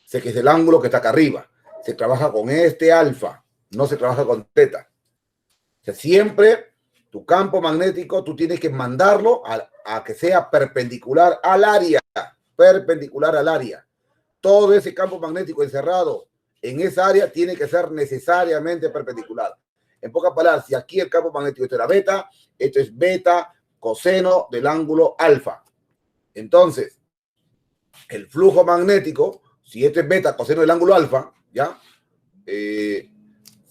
S1: Sé que es el ángulo que está acá arriba. Se trabaja con este alfa, no se trabaja con teta. O sea, siempre tu campo magnético tú tienes que mandarlo a que sea perpendicular al área. Perpendicular al área. Todo ese campo magnético encerrado en esa área tiene que ser necesariamente perpendicular. En pocas palabras, si aquí el campo magnético esto era beta, esto es beta coseno del ángulo alfa. Entonces, el flujo magnético, si este es beta coseno del ángulo alfa, ¿ya?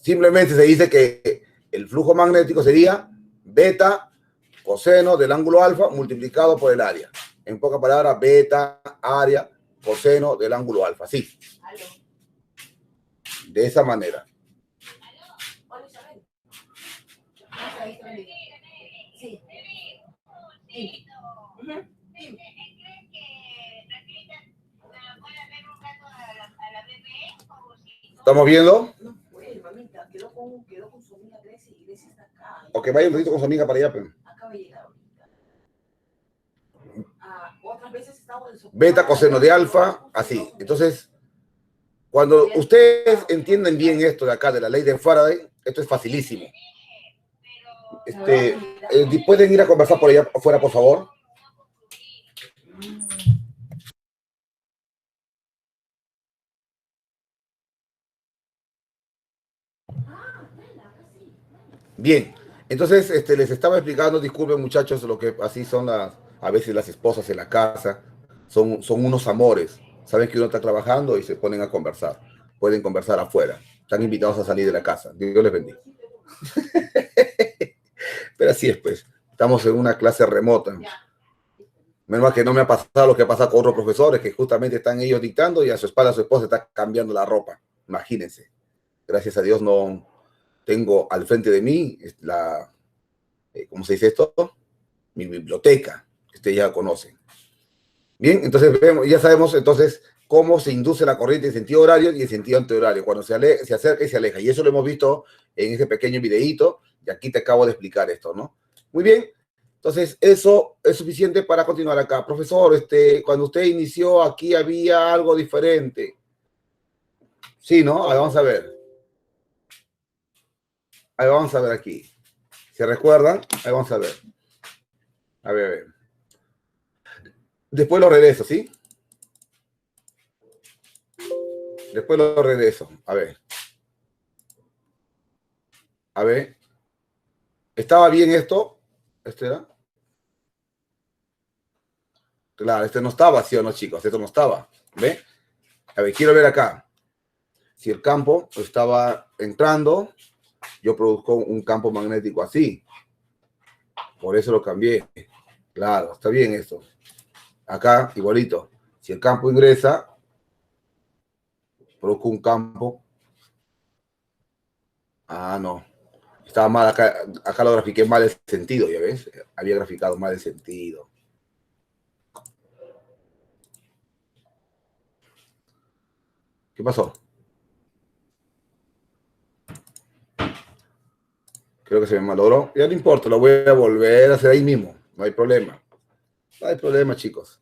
S1: Simplemente se dice que el flujo magnético sería beta coseno del ángulo alfa multiplicado por el área. En pocas palabras, beta área coseno del ángulo alfa. Sí. de esa manera. ¿Estamos viendo? Ok, vaya un ratito con su amiga para allá. Pero. Beta coseno de alfa, así. Entonces, cuando ustedes entienden bien esto de acá, de la ley de Faraday, esto es facilísimo. ¿Pueden ir a conversar por allá afuera, por favor? Bien, entonces les estaba explicando, disculpen muchachos, lo que así son a veces las esposas en la casa, son unos amores. Saben que uno está trabajando y se ponen a conversar. Pueden conversar afuera. Están invitados a salir de la casa. Dios les bendiga. Pero así es, pues. Estamos en una clase remota. Menos mal que no me ha pasado lo que pasa con otros profesores, que justamente están ellos dictando y a su espalda su esposa está cambiando la ropa. Imagínense. Gracias a Dios no tengo al frente de mí ¿cómo se dice esto? Mi biblioteca, que ustedes ya conocen. Bien, entonces ya sabemos entonces cómo se induce la corriente en sentido horario y en sentido antihorario, cuando se acerca y se aleja. Y eso lo hemos visto en ese pequeño videíto, y aquí te acabo de explicar esto, ¿no? Muy bien, entonces eso es suficiente para continuar acá. Profesor, cuando usted inició aquí había algo diferente. Sí, ¿no? Ahí vamos a ver. Ahí vamos a ver aquí. ¿Se recuerdan? Ahí vamos a ver. A ver, a ver. Después lo regreso, ¿sí? Después lo regreso. A ver. A ver. ¿Estaba bien esto? ¿Este era? Claro, no estaba, ¿sí o no, chicos? Esto no estaba. ¿Ve? A ver, quiero ver acá. Si el campo estaba entrando, yo produzco un campo magnético así. Por eso lo cambié. Claro, está bien esto. Acá, igualito. Si el campo ingresa, produzco un campo. Ah, no. Estaba mal acá lo grafiqué mal el sentido, ¿ya ves? Había graficado mal el sentido. ¿Qué pasó? Creo que se me malogró. Ya no importa, lo voy a volver a hacer ahí mismo. No hay problema. No hay problema, chicos.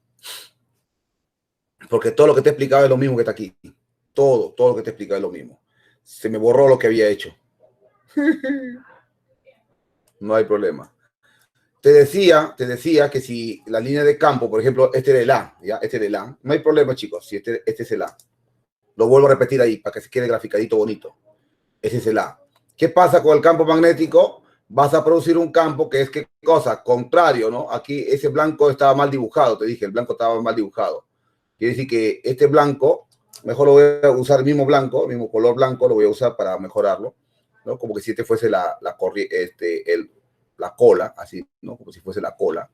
S1: Porque todo lo que te he explicado es lo mismo que está aquí. Todo lo que te he explicado es lo mismo. Se me borró lo que había hecho. No hay problema. Te decía que si la línea de campo, por ejemplo, este era el A, ¿ya? Este era el A. No hay problema, chicos, si este es el A. Lo vuelvo a repetir ahí para que se quede graficadito bonito. Ese es el A. ¿Qué pasa con el campo magnético? Vas a producir un campo que es, ¿qué cosa? Contrario, ¿no? Aquí ese blanco estaba mal dibujado, te dije, el blanco estaba mal dibujado. Quiere decir que este blanco, mejor lo voy a usar el mismo blanco, el mismo color blanco, lo voy a usar para mejorarlo, ¿no? Como que si este fuese la cola, así, ¿no? Como si fuese la cola.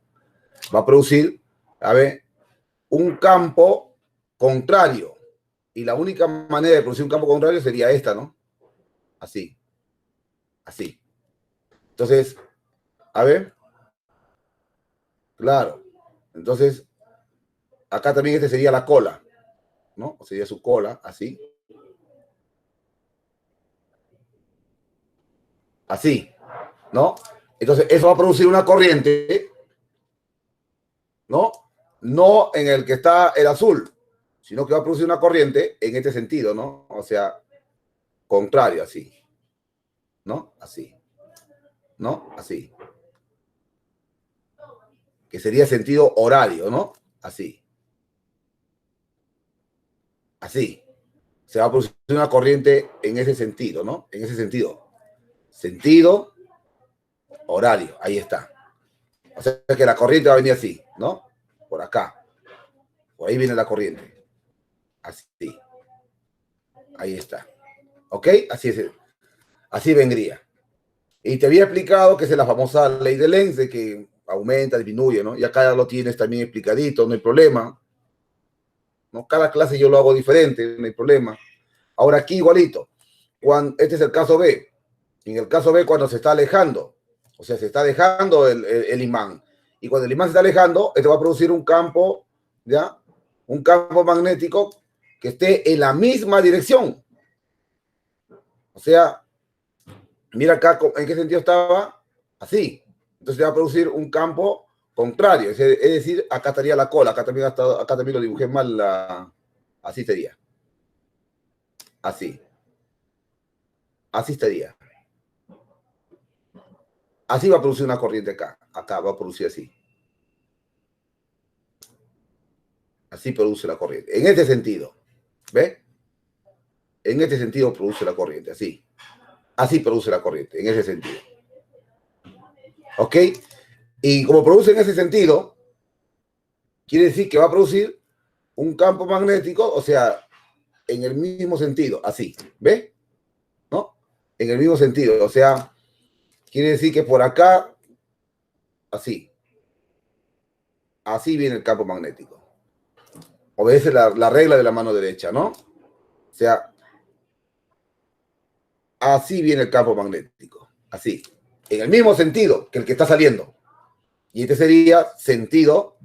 S1: Va a producir, a ver, un campo contrario. Y la única manera de producir un campo contrario sería esta, ¿no? Así. Así. Entonces, a ver. Claro. Entonces, acá también este sería la cola, ¿no? O sería su cola, así. Así, ¿no? Entonces, eso va a producir una corriente, ¿no? No en el que está el azul, sino que va a producir una corriente en este sentido, ¿no? O sea, contrario, así. ¿No? Así. ¿No? Así. Que sería sentido horario, ¿no? Así. Así. Se va a producir una corriente en ese sentido, ¿no? En ese sentido. Sentido, horario. Ahí está. O sea que la corriente va a venir así, ¿no? Por acá. Por ahí viene la corriente. Así. Ahí está. ¿Ok? Así es. Así vendría. Y te había explicado que es la famosa ley de Lenz, de que aumenta, disminuye, ¿no? Y acá ya lo tienes también explicadito, no hay problema. ¿No? Cada clase yo lo hago diferente, no hay problema. Ahora aquí igualito. este es el caso B. En el caso B, cuando se está alejando, o sea, se está alejando el imán. Y cuando el imán se está alejando, esto va a producir un campo, ¿ya? Un campo magnético que esté en la misma dirección. O sea, mira acá en qué sentido estaba, así. Entonces va a producir un campo contrario. Es decir, acá estaría la cola, acá también lo dibujé mal, así sería. Así. Así estaría. Así va a producir una corriente acá. Acá va a producir así. Así produce la corriente. En este sentido. ¿Ve? En este sentido produce la corriente. Así. Así produce la corriente. En ese sentido. ¿Ok? Y como produce en ese sentido, quiere decir que va a producir un campo magnético, o sea, en el mismo sentido. Así. ¿Ve? ¿No? En el mismo sentido. O sea, quiere decir que por acá, así. Así viene el campo magnético. Obedece la regla de la mano derecha, ¿no? O sea, así viene el campo magnético. Así. En el mismo sentido que el que está saliendo. Y este sería sentido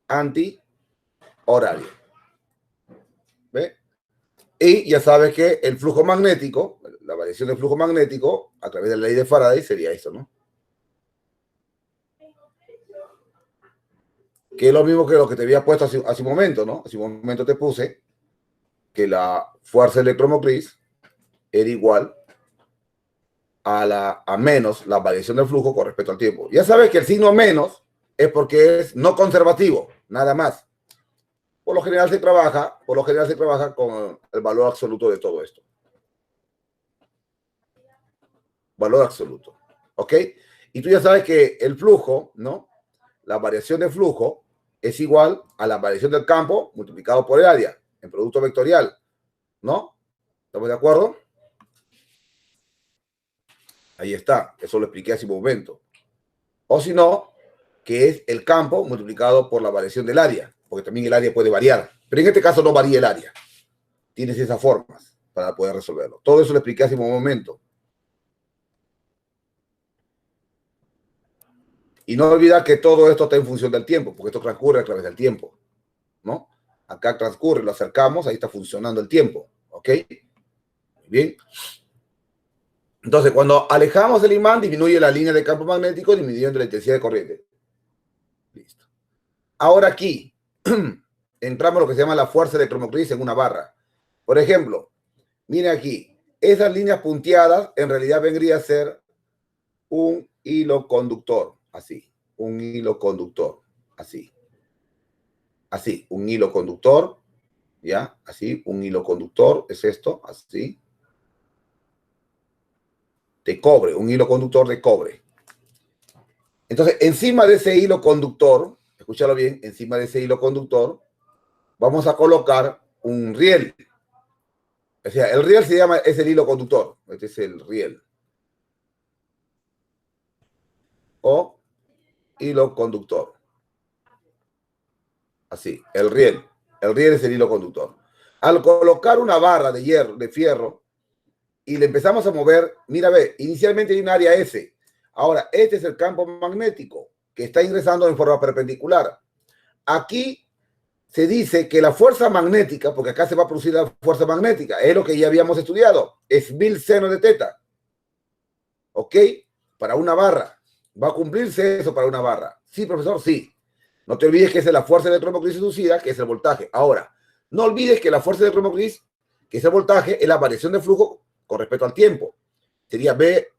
S1: anti-horario. ¿Ve? Y ya sabes que el flujo magnético, la variación del flujo magnético, a través de la ley de Faraday, sería eso, ¿no? Que es lo mismo que lo que te había puesto hace un momento, ¿no? Hace un momento te puse que la fuerza electromotriz era igual a menos la variación del flujo con respecto al tiempo. Ya sabes que el signo menos es porque es no conservativo, nada más. Por lo general se trabaja con el valor absoluto de todo esto. Valor absoluto. ¿Ok? Y tú ya sabes que el flujo, ¿no? La variación de flujo es igual a la variación del campo multiplicado por el área en producto vectorial, ¿no? ¿Estamos de acuerdo? Ahí está. Eso lo expliqué hace un momento. O si no, que es el campo multiplicado por la variación del área, porque también el área puede variar. Pero en este caso no varía el área. Tienes esas formas para poder resolverlo. Todo eso lo expliqué hace un momento. Y no olvidar que todo esto está en función del tiempo, porque esto transcurre a través del tiempo, ¿no? Acá transcurre, lo acercamos, ahí está funcionando el tiempo, ¿ok? Bien. Entonces, cuando alejamos el imán, disminuye la línea de campo magnético, disminuyendo la intensidad de corriente. Listo. Ahora aquí, entramos a lo que se llama la fuerza electromotriz en una barra. Por ejemplo, miren aquí, esas líneas punteadas en realidad vendría a ser un hilo conductor, así, un hilo conductor, así, así, un hilo conductor, ¿ya? Así, un hilo conductor, es esto, así, de cobre, un hilo conductor de cobre. Entonces, encima de ese hilo conductor, escúchalo bien, encima de ese hilo conductor, vamos a colocar un riel. O sea, el riel se llama, es el hilo conductor, este es el riel. O hilo conductor. Así, el riel. El riel es el hilo conductor. Al colocar una barra de hierro, de fierro, y le empezamos a mover, mira, ve, inicialmente hay un área S. Ahora, este es el campo magnético que está ingresando en forma perpendicular. Aquí se dice que la fuerza magnética, porque acá se va a producir la fuerza magnética, es lo que ya habíamos estudiado, es 1000 seno de teta. ¿Ok? Para una barra. ¿Va a cumplirse eso para una barra? Sí, profesor, sí. No te olvides que esa es la fuerza electromotriz inducida, que es el voltaje. Ahora, no olvides que la fuerza electromotriz, que es el voltaje, es la variación de flujo con respecto al tiempo. Sería B,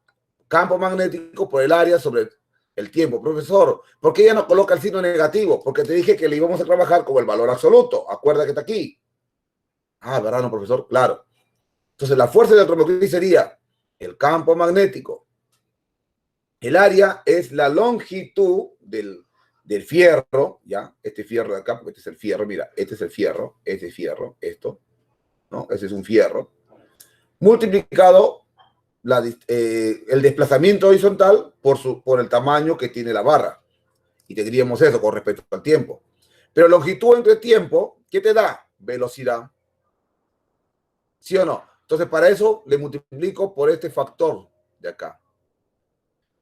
S1: campo magnético por el área sobre el tiempo. Profesor, ¿por qué ya no coloca el signo negativo? Porque te dije que le íbamos a trabajar con el valor absoluto. Acuerda que está aquí. Ah, ¿verdad, no, profesor? Claro. Entonces, la fuerza electromotriz sería el campo magnético. El área es la longitud del fierro, ¿ya? Este fierro de acá, porque este es el fierro, mira, este es el fierro, este fierro, esto, ¿no? Ese es un fierro. Multiplicado el desplazamiento horizontal por el tamaño que tiene la barra. Y tendríamos eso con respecto al tiempo. Pero longitud entre tiempo, ¿qué te da? Velocidad. ¿Sí o no? Entonces, para eso le multiplico por este factor de acá,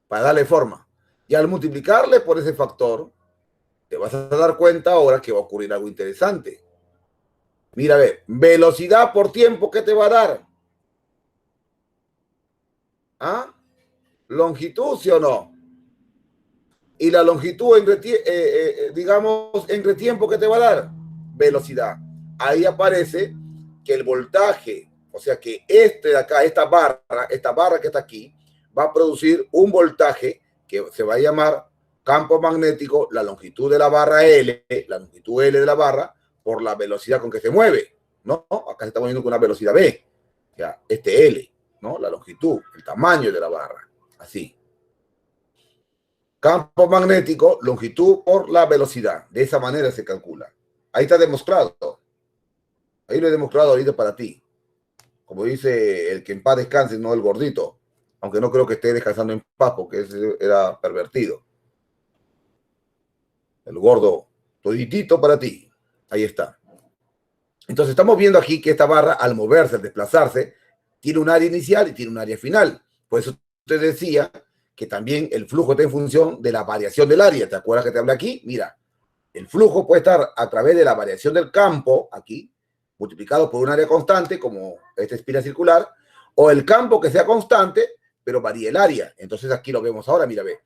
S1: para darle forma. Y al multiplicarle por ese factor, te vas a dar cuenta ahora que va a ocurrir algo interesante. Mira, a ver, velocidad por tiempo, ¿qué te va a dar? ¿Ah? ¿Longitud, sí o no? Y la longitud, digamos, entre tiempo, ¿qué te va a dar? Velocidad. Ahí aparece que el voltaje, o sea que este de acá, esta barra que está aquí, va a producir un voltaje que se va a llamar campo magnético, la longitud de la barra L, la longitud L de la barra, por la velocidad con que se mueve, ¿no? Acá se está moviendo con una velocidad B, ya, este L, ¿no? La longitud, el tamaño de la barra, así. Campo magnético, longitud por la velocidad. De esa manera se calcula. Ahí está demostrado. Ahí lo he demostrado ahorita para ti. Como dice el que en paz descanse, no el gordito. Aunque no creo que esté descansando en paz porque ese era pervertido. El gordo, toditito para ti. Ahí está. Entonces estamos viendo aquí que esta barra, al moverse, al desplazarse, tiene un área inicial y tiene un área final. Por eso te decía que también el flujo está en función de la variación del área. ¿Te acuerdas que te hablé aquí? Mira, el flujo puede estar a través de la variación del campo, aquí, multiplicado por un área constante, como esta espiral circular, o el campo que sea constante, pero varía el área. Entonces aquí lo vemos ahora, mira, ve.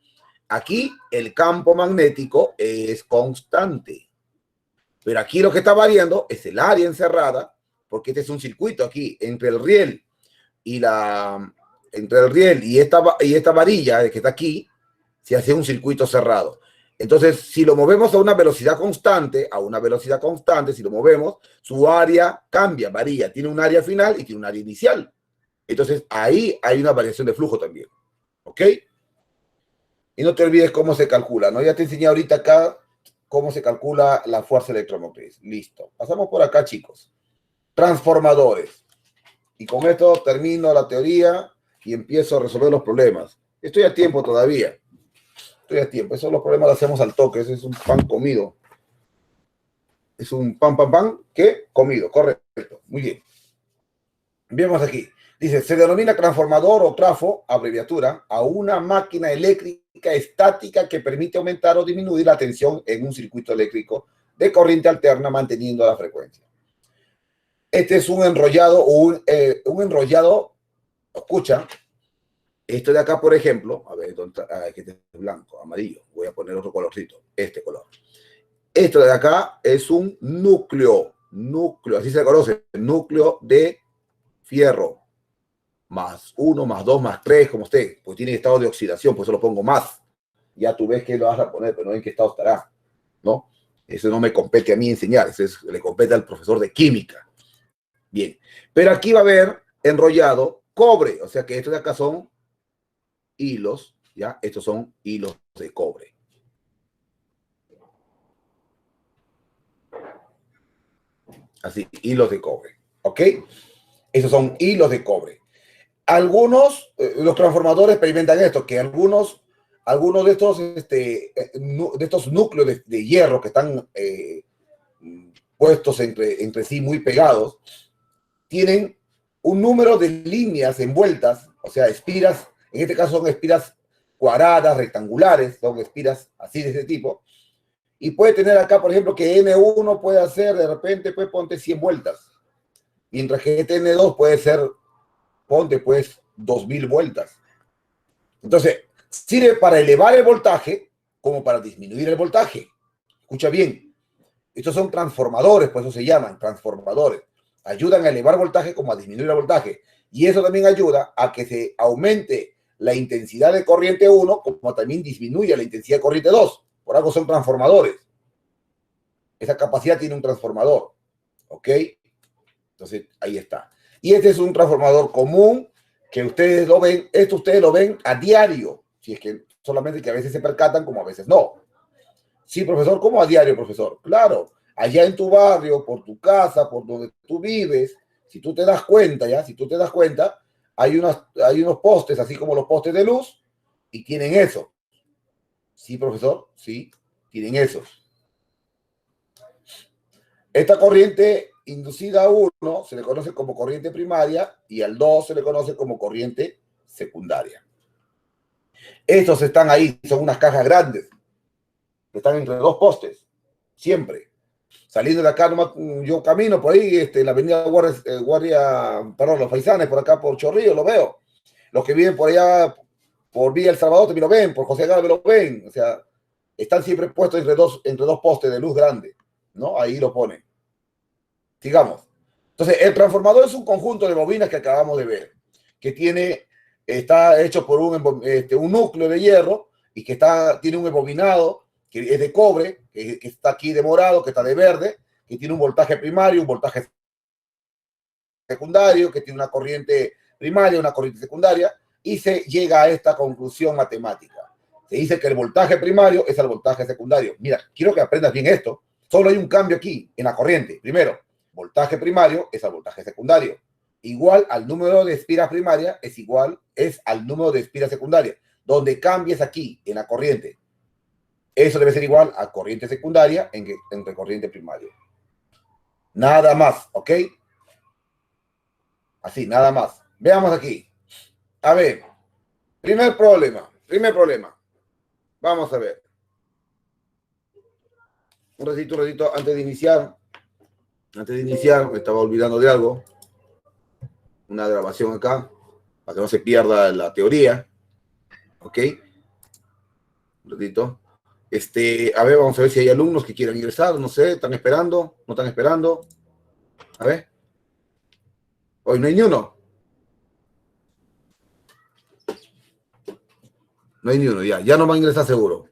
S1: Aquí el campo magnético es constante. Pero aquí lo que está variando es el área encerrada, porque este es un circuito aquí entre el riel y esta varilla que está aquí, se hace un circuito cerrado. Entonces, si lo movemos a una velocidad constante, si lo movemos, su área cambia, varía, tiene un área final y tiene un área inicial. Entonces, ahí hay una variación de flujo también. ¿Ok? Y no te olvides cómo se calcula, ¿no? Ya te enseñé ahorita acá cómo se calcula la fuerza electromotriz. Listo. Pasamos por acá, chicos. Transformadores. Y con esto termino la teoría y empiezo a resolver los problemas. Estoy a tiempo todavía. Estoy a tiempo. Esos los problemas los hacemos al toque. Ese es un pan comido. Es un pan, ¿qué? Comido. Correcto. Muy bien. Veamos aquí. Dice, se denomina transformador o trafo, abreviatura, a una máquina eléctrica estática que permite aumentar o disminuir la tensión en un circuito eléctrico de corriente alterna manteniendo la frecuencia. Este es un enrollado, escucha, esto de acá, por ejemplo, a ver, ¿dónde está? Aquí está blanco, amarillo, voy a poner otro colorcito, este color. Esto de acá es un núcleo, así se conoce, núcleo de fierro. Más 1, más 2, más 3, como esté, pues tiene estado de oxidación, pues eso lo pongo más. Ya tú ves que lo vas a poner, pero no en qué estado estará, ¿no? Eso no me compete a mí enseñar, le compete al profesor de química. Bien, pero aquí va a haber enrollado cobre, o sea que estos de acá son hilos, ¿ya? Estos son hilos de cobre. Así, hilos de cobre, ¿ok? Esos son hilos de cobre. Algunos, los transformadores experimentan esto, que algunos de estos núcleos de hierro que están puestos entre sí muy pegados, tienen un número de líneas envueltas, o sea, espiras, en este caso son espiras cuadradas, rectangulares, son espiras así de ese tipo, y puede tener acá, por ejemplo, que N1 puede hacer, de repente, pues ponte 100 vueltas, mientras que este N2 puede ser, ponte pues 2000 vueltas. Entonces, sirve para elevar el voltaje como para disminuir el voltaje. Escucha bien, estos son transformadores, por eso se llaman transformadores. Ayudan a elevar voltaje como a disminuir el voltaje. Y eso también ayuda a que se aumente la intensidad de corriente 1, como también disminuye la intensidad de corriente 2. Por algo son transformadores. Esa capacidad tiene un transformador. ¿Ok? Entonces, ahí está. Y este es un transformador común que ustedes lo ven, esto ustedes lo ven a diario, si es que solamente que a veces se percatan como a veces no. Sí, profesor, ¿cómo a diario, profesor? Claro, allá en tu barrio, por tu casa, por donde tú vives, si tú te das cuenta, hay unos postes, así como los postes de luz, y tienen eso. Sí, profesor, sí, tienen esos. Esta corriente inducida a 1 se le conoce como corriente primaria y al 2 se le conoce como corriente secundaria. Estos están ahí, son unas cajas grandes, que están entre dos postes, siempre. Saliendo de acá, yo camino por ahí, en la avenida perdón, los Faisanes, por acá por Chorrillo, lo veo. Los que viven por allá, por Villa El Salvador, también lo ven, por José Gálvez lo ven. O sea, están siempre puestos entre dos postes de luz grande, ¿no? Ahí lo ponen. Sigamos. Entonces, el transformador es un conjunto de bobinas que acabamos de ver, que está hecho por un núcleo de hierro y que tiene un embobinado que es de cobre, que está aquí de morado, que está de verde, que tiene un voltaje primario, un voltaje secundario, que tiene una corriente primaria, una corriente secundaria, y se llega a esta conclusión matemática. Se dice que el voltaje primario es el voltaje secundario. Mira, quiero que aprendas bien esto. Solo hay un cambio aquí en la corriente. Primero, voltaje primario es al voltaje secundario. Igual al número de espiras primaria es al número de espiras secundaria. Donde cambies aquí en la corriente, eso debe ser igual a corriente secundaria entre corriente primaria. Nada más, ¿ok? Así, nada más. Veamos aquí. A ver, primer problema. Vamos a ver. Un ratito, antes de iniciar, me estaba olvidando de algo. Una grabación acá, para que no se pierda la teoría. ¿Ok? Un ratito. A ver, vamos a ver si hay alumnos que quieran ingresar, no sé, ¿están esperando? ¿No están esperando? A ver. Hoy no hay ni uno. No hay ni uno, ya no va a ingresar seguro.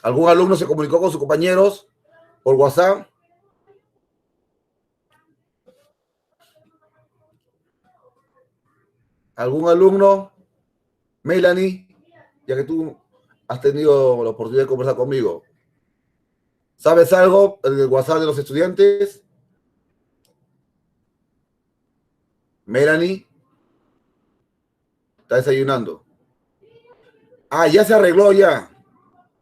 S1: ¿Algún alumno se comunicó con sus compañeros por WhatsApp? ¿Algún alumno? Melanie, ya que tú has tenido la oportunidad de conversar conmigo. ¿Sabes algo del WhatsApp de los estudiantes? Melanie, está desayunando. Ah, ya se arregló ya.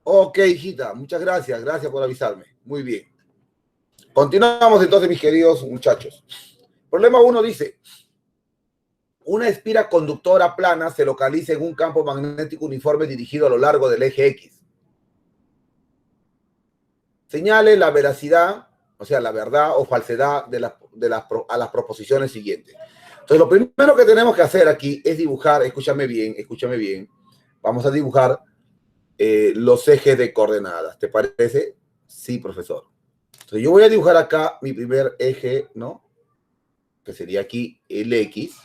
S1: Ok, hijita, muchas gracias. Gracias por avisarme. Muy bien. Continuamos entonces, mis queridos muchachos. Problema 1 dice: una espira conductora plana se localiza en un campo magnético uniforme dirigido a lo largo del eje X. Señale la veracidad, o sea, la verdad o falsedad a las proposiciones siguientes. Entonces, lo primero que tenemos que hacer aquí es dibujar, escúchame bien. Vamos a dibujar los ejes de coordenadas. ¿Te parece? Sí, profesor. Entonces, yo voy a dibujar acá mi primer eje, ¿no? Que sería aquí el X.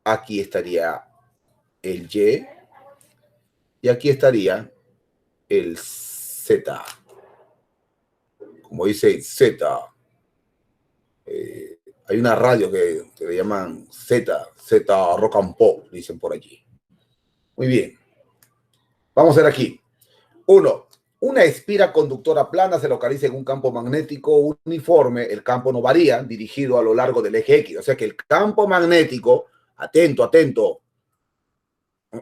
S1: Aquí estaría el Y. Y aquí estaría el Z. Como dice Z. Hay una radio que le llaman Z Rock and Pop, dicen por allí. Muy bien. Vamos a ver aquí. 1. Una espira conductora plana se localiza en un campo magnético uniforme. El campo no varía, dirigido a lo largo del eje X. O sea que el campo magnético, atento.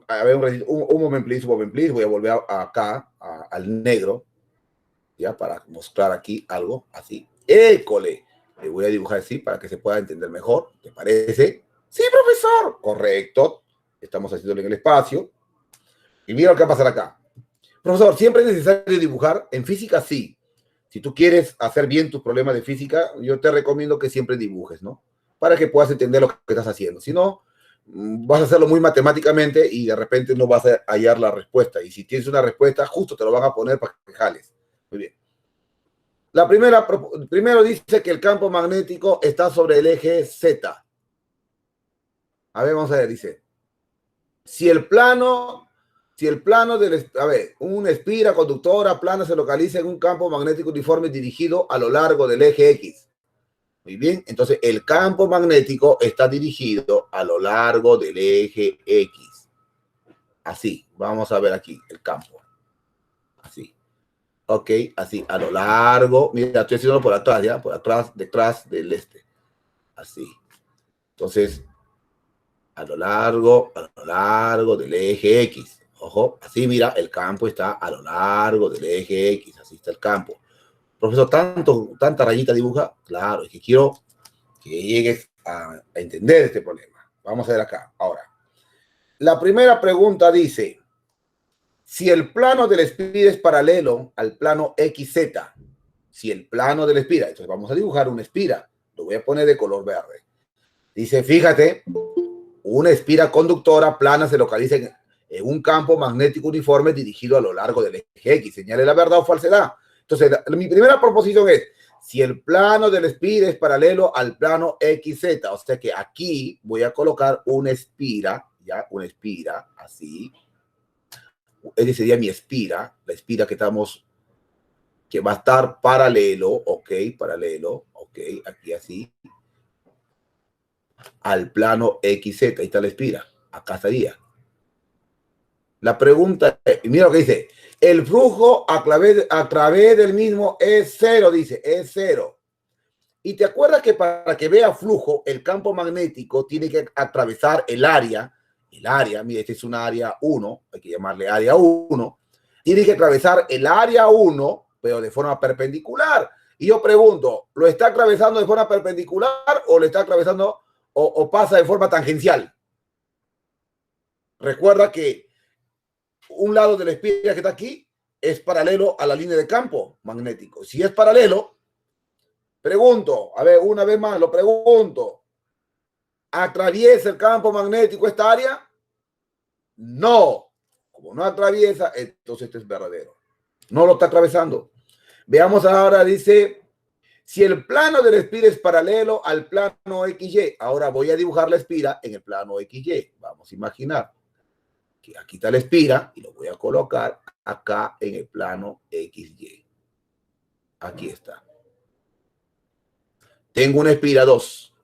S1: A ver, un moment, please. Voy a volver acá al negro, ya, para mostrar aquí algo así. ¡École! Le voy a dibujar así para que se pueda entender mejor. ¿Te parece? Sí, profesor. Correcto. Estamos haciéndolo en el espacio. Y mira lo que va a pasar acá. Profesor, ¿siempre es necesario dibujar? En física, sí. Si tú quieres hacer bien tus problemas de física, yo te recomiendo que siempre dibujes, ¿no? Para que puedas entender lo que estás haciendo. Si no, vas a hacerlo muy matemáticamente y de repente no vas a hallar la respuesta. Y si tienes una respuesta, justo te lo van a poner para que jales. Muy bien. Primero dice que el campo magnético está sobre el eje Z. A ver, vamos a ver, dice. Si el plano una espira conductora plana se localiza en un campo magnético uniforme dirigido a lo largo del eje X. Muy bien, entonces el campo magnético está dirigido a lo largo del eje X. Así, vamos a ver aquí el campo. Así. Ok, así, a lo largo. Mira, estoy haciendo por atrás, ¿ya? Por atrás, detrás del este. Así. Entonces, a lo largo del eje X. Ojo, así mira, el campo está a lo largo del eje X. Así está el campo. profesor, tanta rayita dibuja. Claro, es que quiero que llegues a entender este problema. Vamos a ver acá. Ahora, la primera pregunta dice, si el plano del espira es paralelo al plano XZ, si el plano del espira, entonces vamos a dibujar una espira, lo voy a poner de color verde. Dice, fíjate, una espira conductora plana se localiza en un campo magnético uniforme dirigido a lo largo del eje X. Señale la verdad o falsedad. Entonces, mi primera proposición es, si el plano del espira es paralelo al plano XZ, o sea que aquí voy a colocar una espira, ya, una espira, así. Ese sería mi espira, la espira que estamos, que va a estar paralelo, ok, aquí así, al plano XZ, ahí está la espira, acá estaría. La pregunta es, mira lo que dice, el flujo a través del mismo es cero, dice, es cero. Y te acuerdas que para que vea flujo, el campo magnético tiene que atravesar el área, mira, este es un área 1, hay que llamarle área 1, tiene que atravesar el área 1, pero de forma perpendicular. Y yo pregunto, ¿lo está atravesando de forma perpendicular o lo está atravesando o pasa de forma tangencial? Recuerda que un lado de la espira que está aquí es paralelo a la línea de campo magnético. Si es paralelo, pregunto, a ver, una vez más lo pregunto, ¿atraviesa el campo magnético esta área? No. Como no atraviesa, entonces esto es verdadero. No lo está atravesando. Veamos ahora, dice, si el plano de la espira es paralelo al plano XY, ahora voy a dibujar la espira en el plano XY. Vamos a imaginar que aquí está la espira y lo voy a colocar acá en el plano XY. Aquí está. Tengo una espira 2.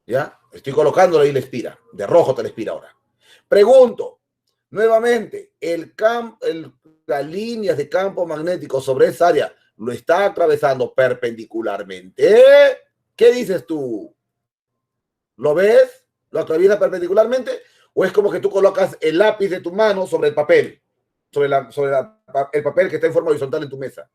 S1: ¿Ya? Estoy colocando ahí la espira. De rojo está la espira ahora. Pregunto, nuevamente, las líneas de campo magnético sobre esa área lo está atravesando perpendicularmente. ¿Qué dices tú? ¿Lo ves? ¿Lo atraviesa perpendicularmente? ¿O es como que tú colocas el lápiz de tu mano sobre el papel? El papel que está en forma horizontal en tu mesa.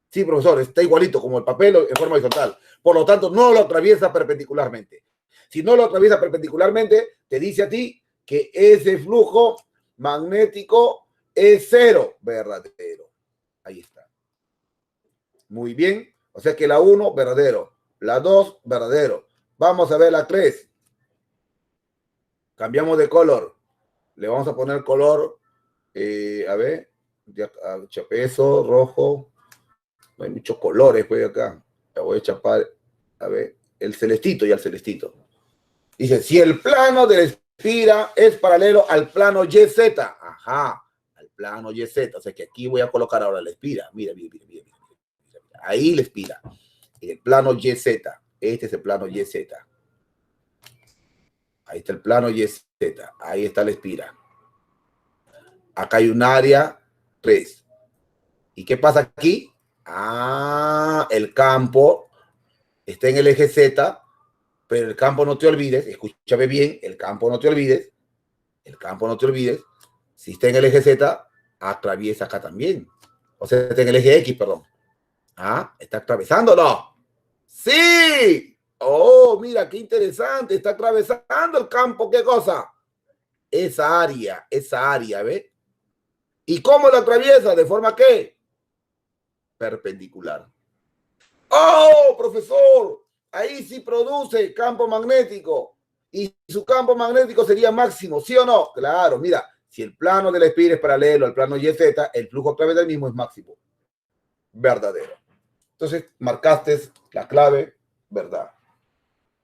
S1: Sí, profesor, está igualito como el papel en forma horizontal. Por lo tanto, no lo atraviesa perpendicularmente. Si no lo atraviesa perpendicularmente, te dice a ti que ese flujo magnético es cero, verdadero. Ahí está. Muy bien. O sea que la 1, verdadero. La 2, verdadero. Vamos a ver la 3. Cambiamos de color. Le vamos a poner color, a ver, chapezo, rojo. No hay muchos colores, pues, acá. La voy a chapar, a ver, el celestito y al celestito. Dice, si el plano de la espira es paralelo al plano YZ, ajá, al plano YZ, o sea que aquí voy a colocar ahora la espira, mira, ahí la espira, el plano YZ, este es el plano YZ, ahí está el plano YZ, ahí está la espira, acá hay un área 3, ¿y qué pasa aquí? Ah, el campo está en el eje Z, pero el campo no te olvides, escúchame bien, el campo no te olvides, si está en el eje Z, atraviesa acá también. O sea, está en el eje X, perdón. Ah, ¿está atravesándolo? ¡Sí! Oh, mira, qué interesante, está atravesando el campo, ¿qué cosa? Esa área, ¿ves? ¿Y cómo lo atraviesa? ¿De forma qué? Perpendicular. ¡Oh, profesor! Ahí sí produce campo magnético. Y su campo magnético sería máximo, ¿sí o no? Claro, mira, si el plano del espira es paralelo al plano YZ, el flujo a través del mismo es máximo. Verdadero. Entonces, marcaste la clave, verdad.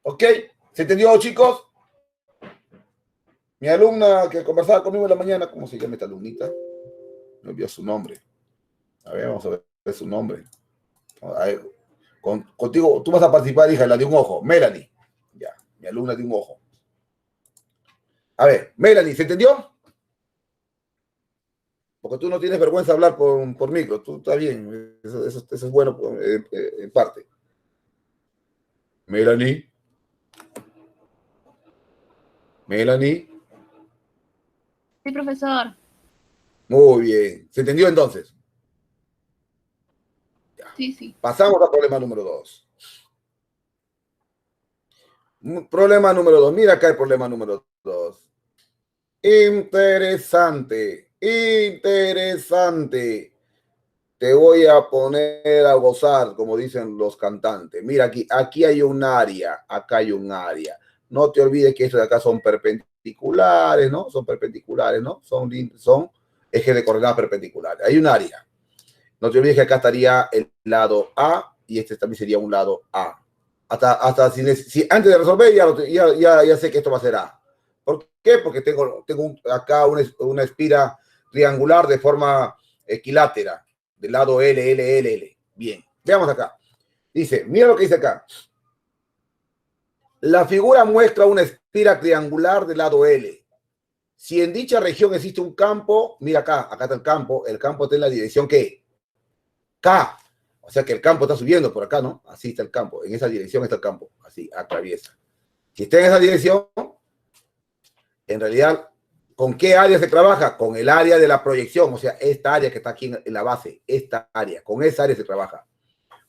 S1: ¿Ok? ¿Se entendió, chicos? Mi alumna que conversaba conmigo en la mañana, ¿cómo se llama esta alumnita? Me envió su nombre. A ver, vamos a ver su nombre. A ver, contigo, tú vas a participar, hija, la de un ojo. Melanie. Ya, mi alumna de un ojo. A ver, Melanie, ¿se entendió? Porque tú no tienes vergüenza de hablar por micro. Tú está bien. Eso es bueno en parte. Melanie. Melanie.
S3: Sí, profesor.
S1: Muy bien. ¿Se entendió entonces?
S3: Sí, sí.
S1: Pasamos al problema número 2. Problema número 2. Mira acá el problema número 2. Interesante, interesante. Te voy a poner a gozar, como dicen los cantantes. Mira, aquí hay un área, acá hay un área. No te olvides que estos de acá son perpendiculares, ¿no? Son perpendiculares, ¿no? Son ejes de coordenadas perpendiculares. Hay un área. No te olvides que acá estaría el lado A y este también sería un lado A. Hasta si antes de resolver ya sé que esto va a ser A. ¿Por qué? Porque tengo acá una espira triangular de forma equilátera, del lado L. Bien, veamos acá. Dice, mira lo que dice acá. La figura muestra una espira triangular del lado L. Si en dicha región existe un campo, mira acá está el campo está en la dirección ¿qué? K. O sea que el campo está subiendo por acá, ¿no? Así está el campo. En esa dirección está el campo. Así, atraviesa. Si está en esa dirección, en realidad, ¿con qué área se trabaja? Con el área de la proyección. O sea, esta área que está aquí en la base. Esta área. Con esa área se trabaja.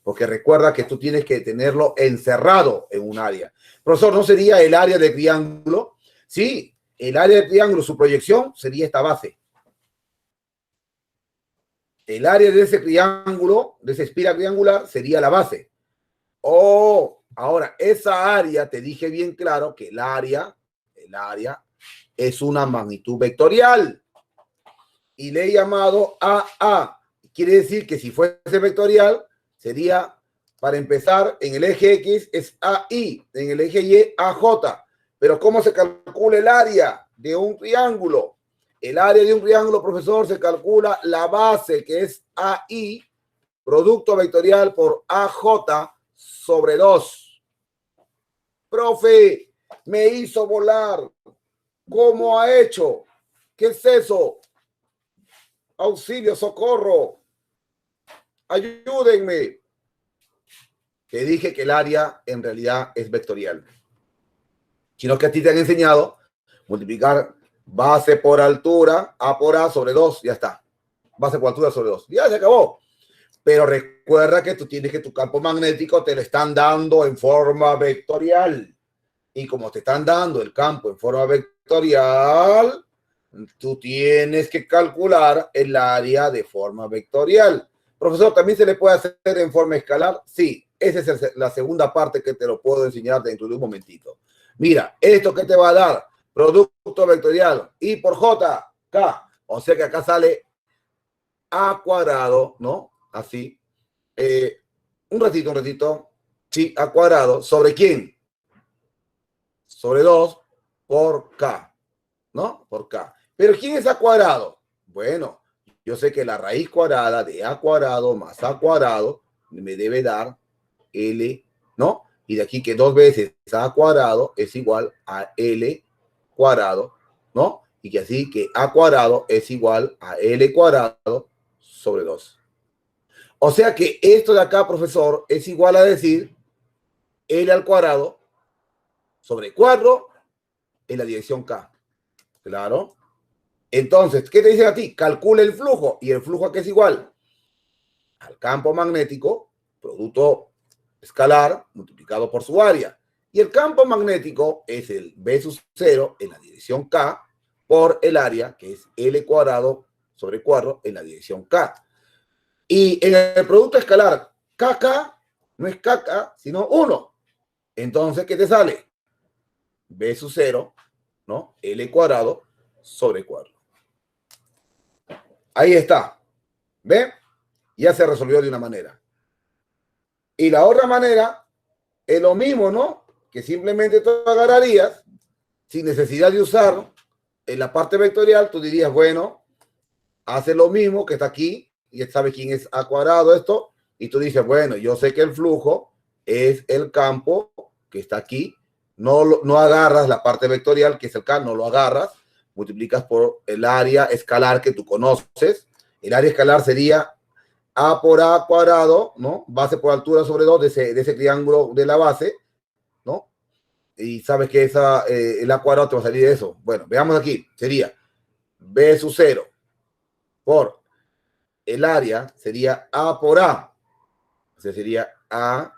S1: Porque recuerda que tú tienes que tenerlo encerrado en un área. Profesor, ¿no sería el área del triángulo? Sí, el área del triángulo, su proyección sería esta base. El área de ese triángulo, de esa espira triangular, sería la base. Oh, ahora, esa área, te dije bien claro que el área es una magnitud vectorial. Y le he llamado AA. Quiere decir que si fuese vectorial, sería, para empezar, en el eje X es AI, en el eje Y, AJ. Pero ¿cómo se calcula el área de un triángulo? El área de un triángulo, profesor, se calcula la base, que es AI, producto vectorial por AJ sobre 2. Profe, me hizo volar. ¿Cómo ha hecho? ¿Qué es eso? Auxilio, socorro. Ayúdenme. Te dije que el área en realidad es vectorial. Sino que a ti te han enseñado multiplicar base por altura, A por A sobre 2, ya está. Base por altura sobre 2. Ya se acabó. Pero recuerda que tú tienes que tu campo magnético te lo están dando en forma vectorial. Y como te están dando el campo en forma vectorial, tú tienes que calcular el área de forma vectorial. Profesor, ¿también se le puede hacer en forma escalar? Sí, esa es la segunda parte que te lo puedo enseñar dentro de un momentito. Mira, esto que te va a dar, producto vectorial, I por J, K. O sea que acá sale A cuadrado, ¿no? Así. Un ratito. Sí, A cuadrado. ¿Sobre quién? Sobre 2 por K, ¿no? Por K. Pero ¿quién es A cuadrado? Bueno, yo sé que la raíz cuadrada de A cuadrado más A cuadrado me debe dar L, ¿no? Y de aquí que 2 veces A cuadrado es igual a L cuadrado, ¿no? Y que así que A cuadrado es igual a L cuadrado sobre 2. O sea que esto de acá, profesor, es igual a decir L al cuadrado sobre 4 en la dirección K. Claro. Entonces, ¿qué te dicen a ti? Calcula el flujo. ¿Y el flujo a qué es igual? Al campo magnético, producto escalar multiplicado por su área. Y el campo magnético es el B sub 0 en la dirección K por el área, que es L cuadrado sobre 4 en la dirección K. Y en el producto escalar, KK no es KK, sino 1. Entonces, ¿qué te sale? B sub 0, ¿no? L cuadrado sobre 4. Ahí está. ¿Ve? Ya se resolvió de una manera. Y la otra manera es lo mismo, ¿no? Que simplemente tú agarrarías, sin necesidad de usar en la parte vectorial, tú dirías, bueno, hace lo mismo que está aquí, y ya sabes quién es A cuadrado esto, y tú dices, bueno, yo sé que el flujo es el campo que está aquí, no agarras la parte vectorial, que es el K, no lo agarras, multiplicas por el área escalar que tú conoces. El área escalar sería A por A cuadrado, ¿no? Base por altura sobre 2 de ese triángulo de la base, ¿no? Y sabes que el A cuadrado te va a salir de eso. Bueno, veamos aquí. Sería B sub 0 por el área, sería A por A. sea, sería A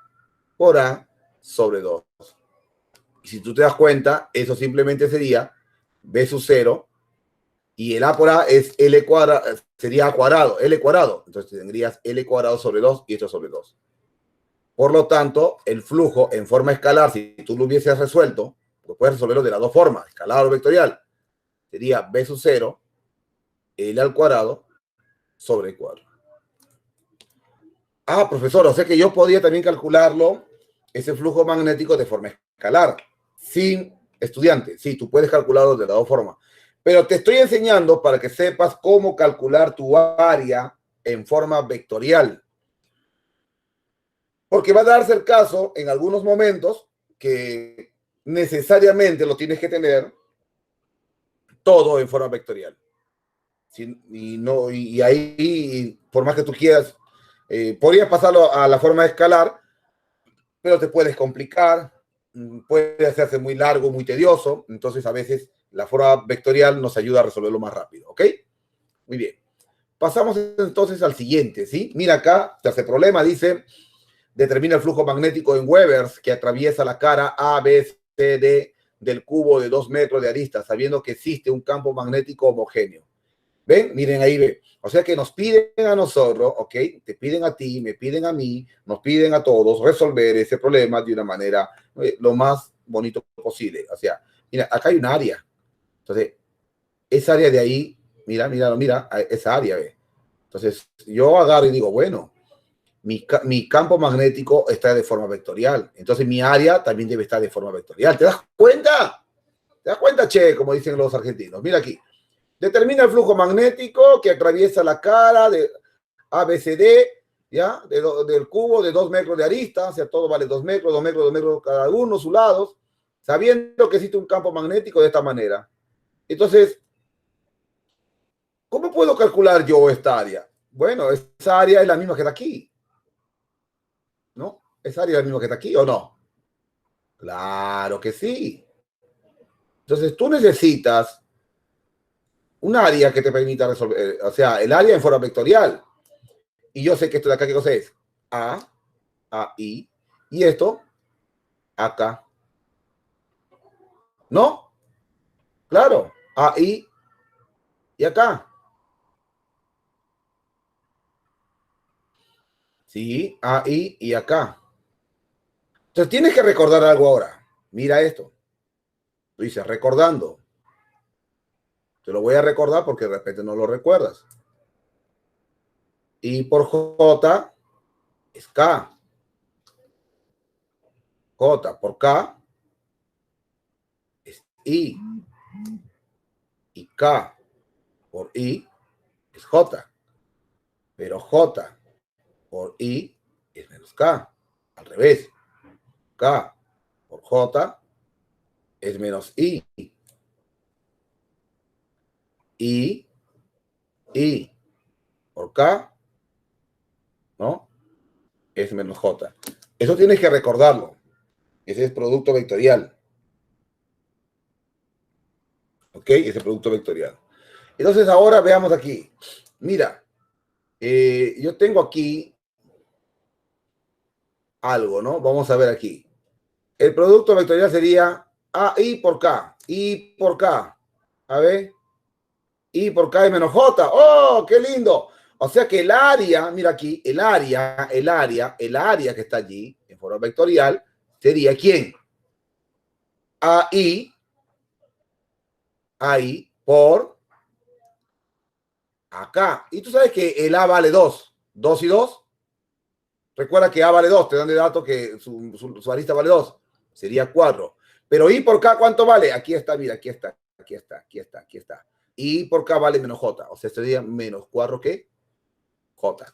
S1: por A sobre 2. Y si tú te das cuenta, eso simplemente sería B sub 0. Y el A por A es L cuadrado, sería A cuadrado, L cuadrado. Entonces tendrías L cuadrado sobre 2 y esto sobre 2. Por lo tanto, el flujo en forma escalar, si tú lo hubieses resuelto, pues puedes resolverlo de las dos formas, escalar o vectorial. Sería B sub 0, L al cuadrado, sobre el cuadrado. Ah, profesor, o sea que yo podía también calcularlo, ese flujo magnético de forma escalar, sin estudiante. Sí, tú puedes calcularlo de las dos formas. Pero te estoy enseñando para que sepas cómo calcular tu área en forma vectorial. Porque va a darse el caso en algunos momentos que necesariamente lo tienes que tener todo en forma vectorial. Y ahí, por más que tú quieras, podrías pasarlo a la forma escalar, pero te puedes complicar, puede hacerse muy largo, muy tedioso. Entonces, a veces la forma vectorial nos ayuda a resolverlo más rápido. ¿Ok? Muy bien. Pasamos entonces al siguiente, ¿sí? Mira acá, tercer problema, dice, determina el flujo magnético en Webers que atraviesa la cara A, B, C, D del cubo de 2 metros de arista, sabiendo que existe un campo magnético homogéneo. ¿Ven? Miren ahí, ve. O sea que nos piden a nosotros, ¿ok? Te piden a ti, me piden a mí, nos piden a todos resolver ese problema de una manera lo más bonito posible. O sea, mira, acá hay un área. Entonces, esa área de ahí, mira, esa área, ve. Entonces, yo agarro y digo, bueno, mi campo magnético está de forma vectorial. Entonces, mi área también debe estar de forma vectorial. ¿Te das cuenta? ¿Te das cuenta, che? Como dicen los argentinos. Mira aquí. Determina el flujo magnético que atraviesa la cara de ABCD, ¿ya? Del cubo de 2 metros de arista, o sea, todo vale 2 metros, 2 metros, 2 metros cada uno, sus lados, sabiendo que existe un campo magnético de esta manera. Entonces, ¿cómo puedo calcular yo esta área? Bueno, esa área es la misma que está aquí, ¿no? ¿Esa área es la misma que está aquí o no? Claro que sí. Entonces, tú necesitas un área que te permita resolver, o sea, el área en forma vectorial. Y yo sé que esto de acá, ¿qué cosa es? A, I, y esto, acá. ¿No? Claro, I y acá. Sí, I y acá. Entonces tienes que recordar algo ahora. Mira esto. Tú dices, recordando. Te lo voy a recordar porque de repente no lo recuerdas. I por J es K. J por K es I. Y K por I es J. Pero J por I es menos K. Al revés. K por J es menos I. I por K, ¿no? Es menos J. Eso tienes que recordarlo. Ese es producto vectorial. ¿Ok? Ese producto vectorial. Entonces ahora veamos aquí. Mira, yo tengo aquí algo, ¿no? Vamos a ver aquí. El producto vectorial sería I por K. I por K. A ver. I por K es menos J. ¡Oh, qué lindo! O sea que el área, mira aquí, el área que está allí, en forma vectorial, sería ¿quién? AI por acá. Y tú sabes que el A vale 2. 2 y 2. Recuerda que A vale 2. Te dan de dato que su arista vale 2. Sería 4. Pero I por K, ¿cuánto vale? Aquí está, mira, aquí está. I por K vale menos J. O sea, sería menos 4 que J.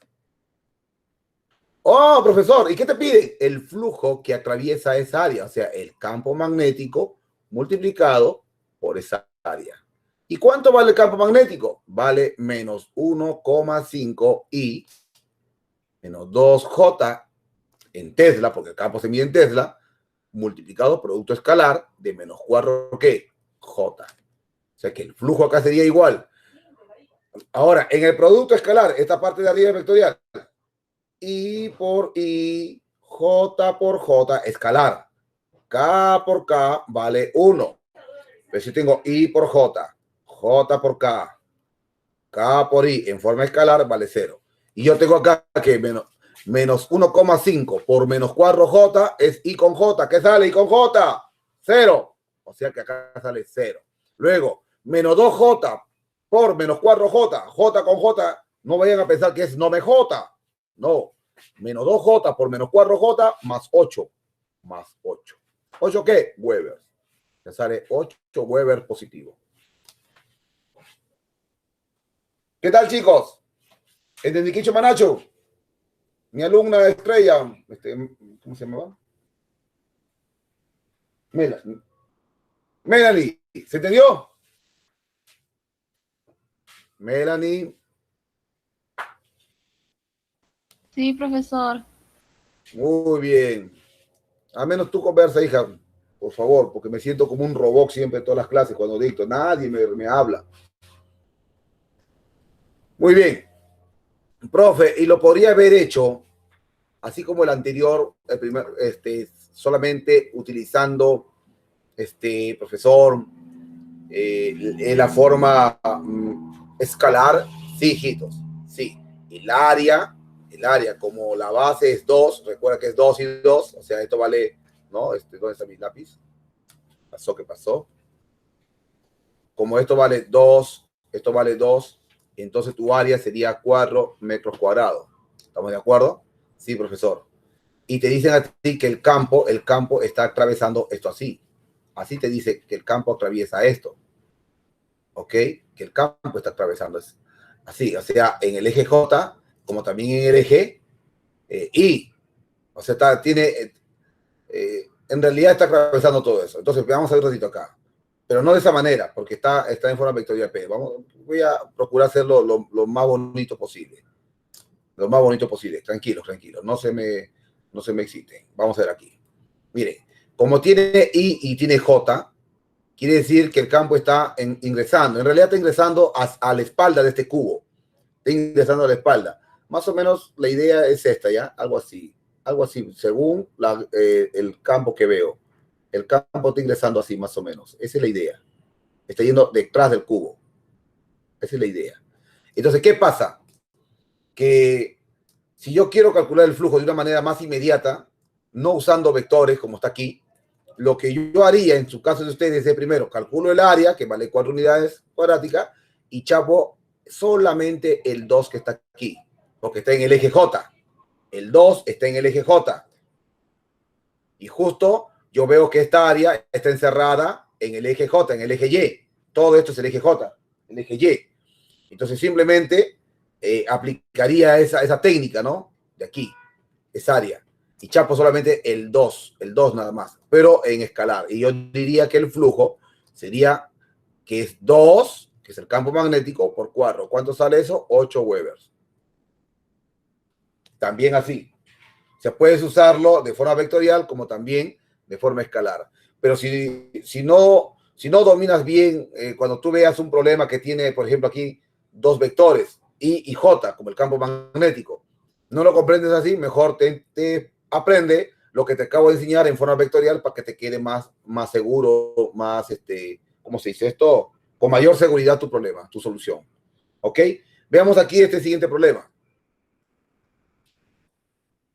S1: Oh, profesor, ¿y qué te pide? El flujo que atraviesa esa área, o sea, el campo magnético multiplicado por esa área. ¿Y cuánto vale el campo magnético? Vale menos 1,5 I menos 2J en Tesla, porque el campo se mide en Tesla, multiplicado producto escalar de menos 4 ¿qué? J. O sea que el flujo acá sería igual. Ahora, en el producto escalar, esta parte de arriba es vectorial. I por I, J por J, escalar. K por K vale 1. Pero si tengo I por J, J por K, K por I en forma escalar vale 0. Y yo tengo acá que menos 1,5 por menos 4J es I con J. ¿Qué sale I con J? 0. O sea que acá sale 0. Luego, menos 2J por menos 4J. J con J, no vayan a pensar que es no me J. No. Menos 2J por menos 4J más 8. Más 8. ¿8 qué? Weber. Te sale 8 Weber positivo. ¿Qué tal, chicos? ¿Entendí qué Manacho? Mi alumna estrella, ¿cómo se llamaba? Melanie, ¿se entendió? Melanie.
S3: Sí, profesor.
S1: Muy bien. Al menos tú conversa, hija, por favor, porque me siento como un robot siempre en todas las clases cuando dicto. Nadie me habla. Muy bien. Profe, y lo podría haber hecho, así como el anterior, el primer, solamente utilizando, profesor, la forma escalar, sí, hijitos, sí. El área, como la base es 2, recuerda que es 2 y 2, o sea, esto vale, ¿no? ¿Dónde está mi lápiz? Pasó, ¿qué pasó? Como esto vale 2, esto vale 2, entonces tu área sería 4 metros cuadrados. ¿Estamos de acuerdo? Sí, profesor. Y te dicen a ti que el campo está atravesando esto así. Así te dice que el campo atraviesa esto. ¿Ok? Que el campo está atravesando así. O sea, en el eje J, como también en el eje Y. O sea, en realidad está atravesando todo eso. Entonces, vamos a ver un ratito acá. Pero no de esa manera, porque está en forma vectorial P. Voy a procurar hacerlo lo más bonito posible. Lo más bonito posible. Tranquilos. No se me exciten. Vamos a ver aquí. Mire, como tiene I y tiene J, quiere decir que el campo está ingresando. En realidad está ingresando a la espalda de este cubo. Está ingresando a la espalda. Más o menos la idea es esta, ¿ya? Algo así, según el campo que veo. El campo está ingresando así, más o menos. Esa es la idea. Está yendo detrás del cubo. Esa es la idea. Entonces, ¿qué pasa? Que si yo quiero calcular el flujo de una manera más inmediata, no usando vectores como está aquí, lo que yo haría en su caso de ustedes es primero calculo el área, que vale 4 unidades cuadráticas, y chapo solamente el 2 que está aquí, porque está en el eje J. El 2 está en el eje J. Y justo yo veo que esta área está encerrada en el eje J, en el eje Y. Todo esto es el eje J, el eje Y. Entonces simplemente aplicaría esa técnica, ¿no? De aquí, esa área. Y chapo solamente el 2 nada más, pero en escalar. Y yo diría que el flujo sería que es 2, que es el campo magnético, por 4. ¿Cuánto sale eso? 8 Webers. También así. Se puede usarlo de forma vectorial como también de forma escalar. Pero si no dominas bien, cuando tú veas un problema que tiene, por ejemplo, aquí dos vectores, I y J, como el campo magnético, no lo comprendes así, mejor te aprende lo que te acabo de enseñar en forma vectorial para que te quede más seguro, más, ¿cómo se dice esto? Con mayor seguridad tu problema, tu solución. ¿Ok? Veamos aquí este siguiente problema.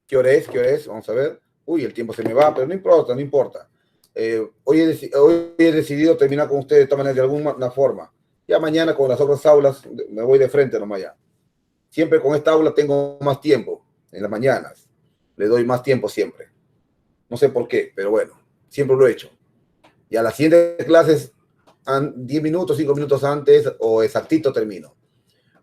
S1: ¿Qué hora es? Vamos a ver. Uy, el tiempo se me va, pero no importa. Hoy he decidido terminar con ustedes de esta manera, de alguna forma. Ya mañana con las otras aulas me voy de frente nomás ya. Siempre con esta aula tengo más tiempo en las mañanas. Le doy más tiempo siempre. No sé por qué, pero bueno, siempre lo he hecho. Y a las siguientes clases, 10 minutos, 5 minutos antes o exactito termino.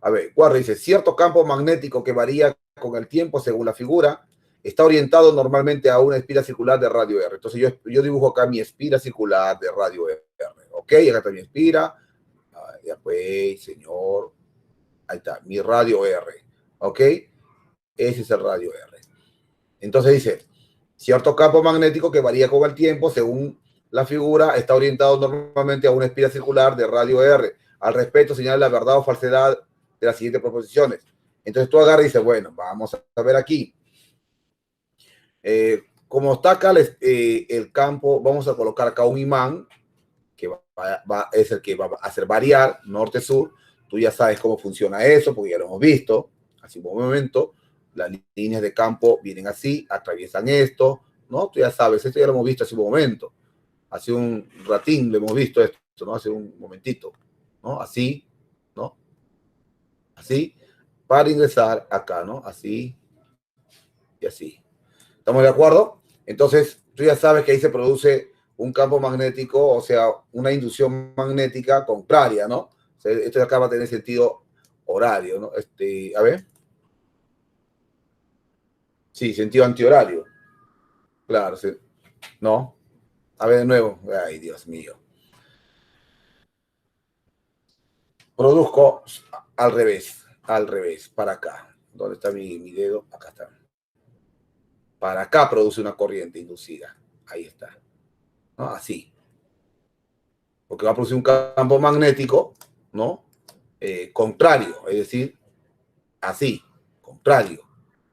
S1: A ver, Guarda dice, cierto campo magnético que varía con el tiempo según la figura está orientado normalmente a una espira circular de radio R. Entonces yo dibujo acá mi espira circular de radio R. ¿Ok? Acá está mi espira. Ya pues, señor. Ahí está, mi radio R. ¿Ok? Ese es el radio R. Entonces dice, cierto campo magnético que varía con el tiempo según la figura está orientado normalmente a una espira circular de radio R. Al respecto, señala la verdad o falsedad de las siguientes proposiciones. Entonces tú agarras y dices, bueno, vamos a ver aquí. Como está acá el campo, vamos a colocar acá un imán que es el que va a hacer variar norte-sur. Tú ya sabes cómo funciona eso, porque ya lo hemos visto. Hace un momento, las líneas de campo vienen así, atraviesan esto, ¿no? Tú ya sabes, esto ya lo hemos visto hace un momento. Hace un ratín lo hemos visto esto, ¿no? Hace un momentito, ¿no? Así, ¿no? Así, para ingresar acá, ¿no? Así y así. ¿Estamos de acuerdo? Entonces, tú ya sabes que ahí se produce un campo magnético, o sea, una inducción magnética contraria, ¿no? O sea, esto de acá va a tener sentido horario, ¿no? A ver. Sí, sentido antihorario. Claro, sí. ¿No? A ver de nuevo. Ay, Dios mío. Produzco al revés, para acá. ¿Dónde está mi dedo? Acá está. Para acá produce una corriente inducida. Ahí está. ¿No? Así. Porque va a producir un campo magnético, ¿no? Contrario, es decir, así, contrario,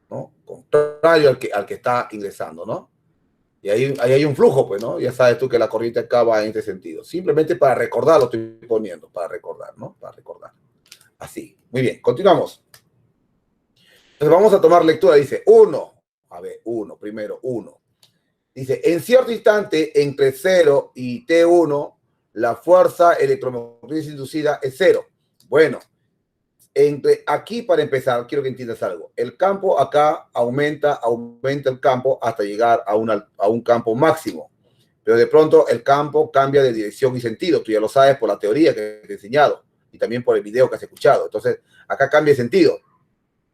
S1: ¿no? Contrario al que está ingresando, ¿no? Y ahí hay un flujo, pues, ¿no? Ya sabes tú que la corriente acá va en este sentido. Simplemente para recordar lo estoy poniendo, para recordar, ¿no? Para recordar. Así. Muy bien, continuamos. Entonces vamos a tomar lectura. Dice, 1. A ver, 1, primero, 1. Dice, en cierto instante, entre 0 y T1, la fuerza electromotriz inducida es 0. Bueno, aquí para empezar, quiero que entiendas algo. El campo acá aumenta el campo hasta llegar a un campo máximo. Pero de pronto el campo cambia de dirección y sentido. Tú ya lo sabes por la teoría que te he enseñado y también por el video que has escuchado. Entonces, acá cambia de sentido.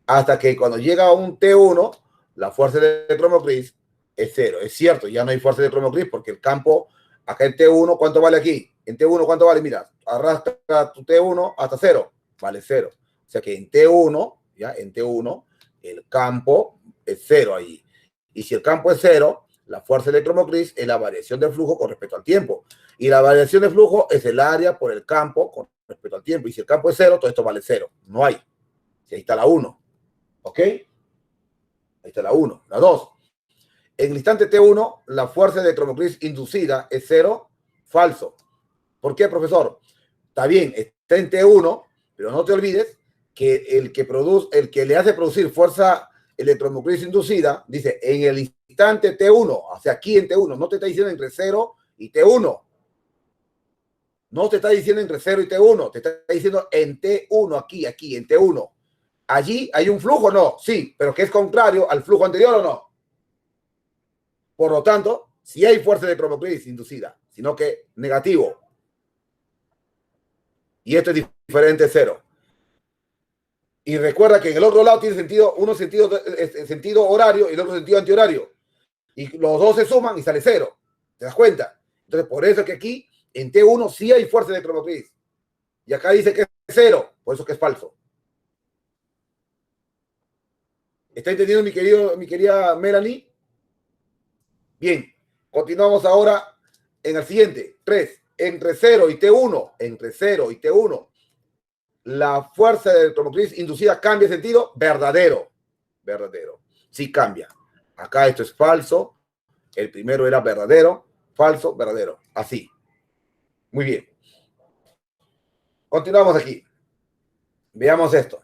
S1: Hasta que cuando llega a un T1, la fuerza electromotriz es 0. Es cierto, ya no hay fuerza electromotriz porque el campo, acá en T1, ¿cuánto vale aquí? En T1, ¿cuánto vale? Mira, arrastra tu T1 hasta 0. Vale 0. O sea que en T1, ya, en T1, el campo es 0 allí. Y si el campo es 0, la fuerza electromotriz es la variación del flujo con respecto al tiempo. Y la variación de flujo es el área por el campo con respecto al tiempo. Y si el campo es 0, todo esto vale 0. No hay. Si ahí está la 1. ¿Ok? Ahí está la 1. La 2. En el instante T1, la fuerza electromotriz inducida es 0. Falso. ¿Por qué, profesor? Está bien, está en T1, pero no te olvides que el que le hace producir fuerza electromotriz inducida, dice, en el instante T1, o sea, aquí en T1, no te está diciendo entre 0 y T1. No te está diciendo entre 0 y T1, te está diciendo en T1, aquí, en T1. ¿Allí hay un flujo? No, sí, pero que es contrario al flujo anterior o no. Por lo tanto, sí hay fuerza electromotriz inducida, sino que negativo. Y esto es diferente de 0. Y recuerda que en el otro lado tiene sentido, uno sentido horario y el otro sentido antihorario. Y los dos se suman y sale 0. ¿Te das cuenta? Entonces, por eso es que aquí en T1 sí hay fuerza electromotriz. Y acá dice que es 0, por eso que es falso. ¿Está entendiendo mi querida Melanie? Bien, continuamos ahora en el siguiente. 3. Entre 0 y T1, la fuerza electromotriz inducida cambia de sentido. Verdadero. Sí cambia. Acá esto es falso. El primero era verdadero. Falso, verdadero. Así. Muy bien. Continuamos aquí. Veamos esto.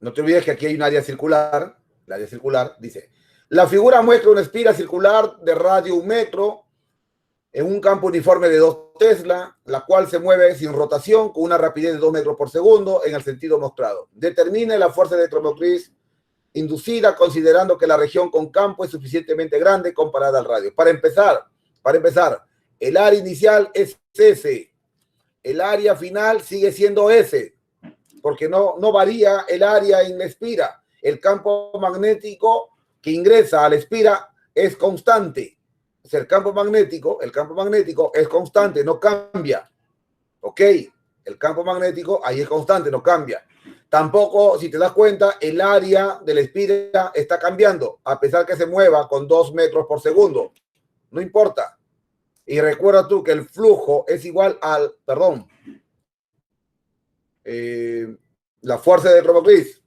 S1: No te olvides que aquí hay un área circular. El área circular dice, la figura muestra una espiral circular de radio 1 metro en un campo uniforme de 2 Tesla, la cual se mueve sin rotación con una rapidez de 2 metros por segundo en el sentido mostrado. Determine la fuerza electromotriz inducida considerando que la región con campo es suficientemente grande comparada al radio. Para empezar, el área inicial es S. El área final sigue siendo S, porque no varía el área en la espira. El campo magnético que ingresa a la espira es constante. O sea, el campo magnético es constante, no cambia. ¿Ok? El campo magnético ahí es constante, no cambia. Tampoco, si te das cuenta, el área de la espira está cambiando, a pesar que se mueva con 2 metros por segundo. No importa. Y recuerda tú que el flujo es igual al, la fuerza de electromotriz.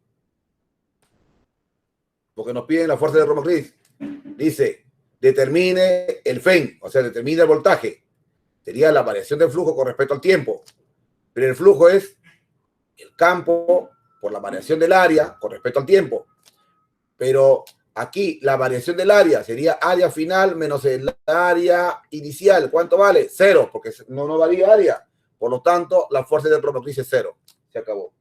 S1: Porque nos piden la fuerza de electromotriz. Dice, determine el FEN, o sea, determine el voltaje. Sería la variación del flujo con respecto al tiempo. Pero el flujo es el campo por la variación del área con respecto al tiempo. Pero aquí la variación del área sería área final menos el área inicial. ¿Cuánto vale? 0, porque no varía área. Por lo tanto, la fuerza de electromotriz es 0. Se acabó.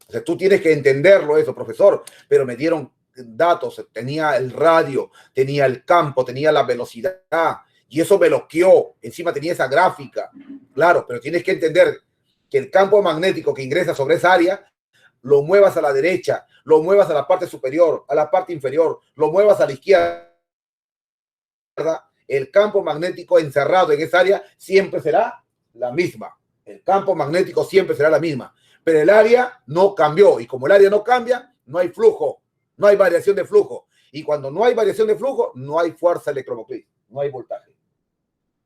S1: O sea, tú tienes que entenderlo eso, profesor. Pero me dieron datos. Tenía el radio, tenía el campo, tenía la velocidad. Y eso me bloqueó. Encima tenía esa gráfica. Claro, pero tienes que entender que el campo magnético que ingresa sobre esa área lo muevas a la derecha, lo muevas a la parte superior, a la parte inferior, lo muevas a la izquierda, el campo magnético encerrado en esa área siempre será la misma. El campo magnético siempre será la misma, pero el área no cambió, y como el área no cambia, no hay flujo, no hay variación de flujo, y cuando no hay variación de flujo, no hay fuerza electromotriz, no hay voltaje.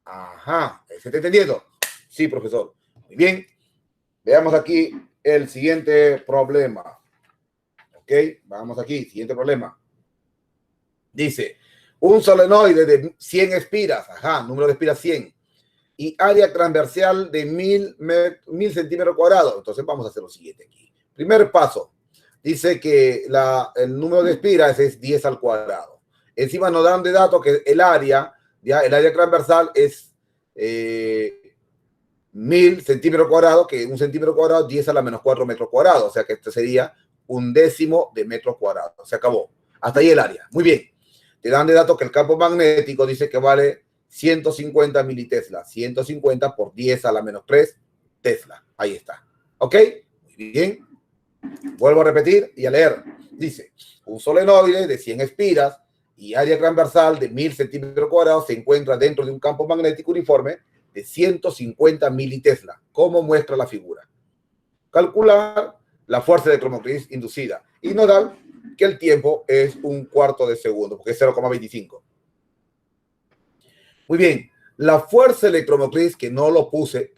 S1: Ajá, ¿se está entendiendo? Sí, profesor. Muy bien. Veamos aquí el siguiente problema. Ok, vamos aquí, siguiente problema. Dice, un solenoide de 100 espiras, ajá, número de espiras 100, y área transversal de 1000 centímetros cuadrados. Entonces vamos a hacer lo siguiente aquí. Primer paso, dice que el número de espiras es 10 al cuadrado. Encima nos dan de datos que el área transversal es 1000 centímetros cuadrados, que un centímetro cuadrado 10 a la menos 4 metros cuadrados, o sea que esto sería 1/10 de metros cuadrados. Se acabó. Hasta ahí el área. Muy bien. Te dan de datos que el campo magnético dice que vale 150 militesla. 150 por 10 a la menos 3 Tesla. Ahí está. ¿Ok? Muy bien. Vuelvo a repetir y a leer. Dice, un solenoide de 100 espiras y área transversal de 1000 centímetros cuadrados se encuentra dentro de un campo magnético uniforme de 150 militesla, como muestra la figura. Calcular la fuerza electromotriz inducida y nos da que el tiempo es 1/4 de segundo, porque es 0,25. Muy bien, la fuerza electromotriz que no lo puse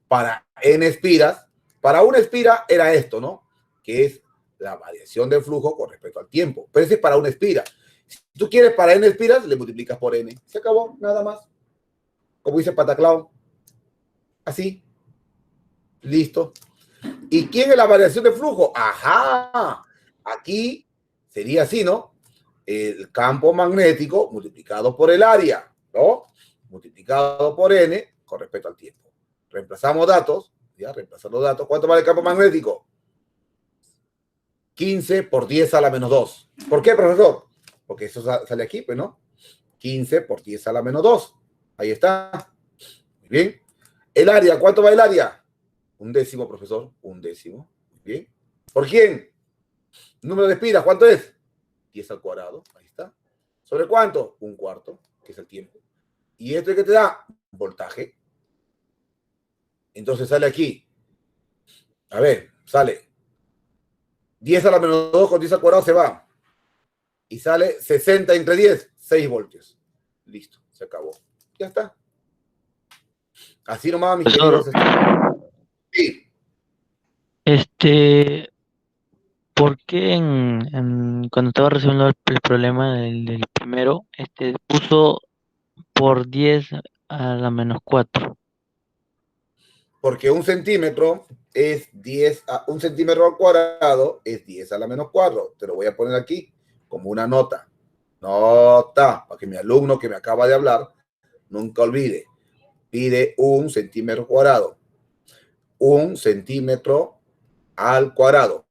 S1: para n espiras, para una espira era esto, ¿no? Que es la variación del flujo con respecto al tiempo, pero ese es para una espira. Si tú quieres para n espiras, le multiplicas por n. Se acabó, nada más. Como dice Pataclao, así, listo. ¿Y quién es la variación de flujo? Ajá, aquí sería así, ¿no? El campo magnético multiplicado por el área, ¿no? Multiplicado por n con respecto al tiempo. Reemplazamos datos, ya, reemplazar los datos. ¿Cuánto vale el campo magnético? 15 por 10 a la menos 2. ¿Por qué, profesor? Porque eso sale aquí, pues, ¿no? 15 por 10 a la menos 2. Ahí está. Muy bien. El área, ¿cuánto va el área? 1/10, profesor. 1/10. Muy bien. ¿Por quién? Número de espiras, ¿cuánto es? 10 al cuadrado. Ahí está. ¿Sobre cuánto? 1/4, que es el tiempo. ¿Y esto es que te da? Voltaje. Entonces sale aquí. A ver, sale 10 a la menos 2 con 10 al cuadrado se va. Y sale 60 entre 10, 6 voltios. Listo, se acabó. Ya está. Así nomás, mis queridos. Sí.
S4: ¿Por qué cuando estaba resolviendo el problema del primero, puso por 10 a la menos 4?
S1: Porque un centímetro es 1 centímetro al cuadrado es 10 a la menos 4. Te lo voy a poner aquí como una nota. Nota, para que mi alumno que me acaba de hablar nunca olvide. Pide 1 centímetro cuadrado. 1 centímetro al cuadrado.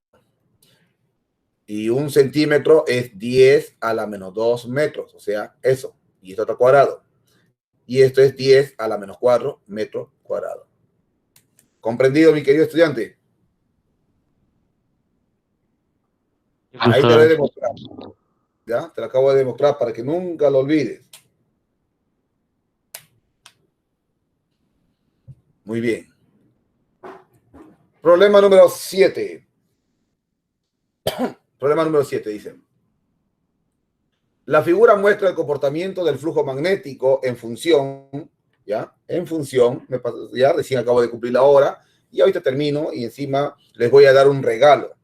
S1: Y 1 centímetro es 10 a la menos 2 metros. O sea, eso. Y esto está cuadrado. Y esto es 10 a la menos 4 metros cuadrados. ¿Comprendido, mi querido estudiante? Ahí te lo he demostrado. ¿Ya? Te lo acabo de demostrar para que nunca lo olvides. Muy bien. Problema número 7. Problema número 7 dice. La figura muestra el comportamiento del flujo magnético en función, ¿ya? En función, ya recién acabo de cumplir la hora, Y ahorita termino y encima les voy a dar un regalo.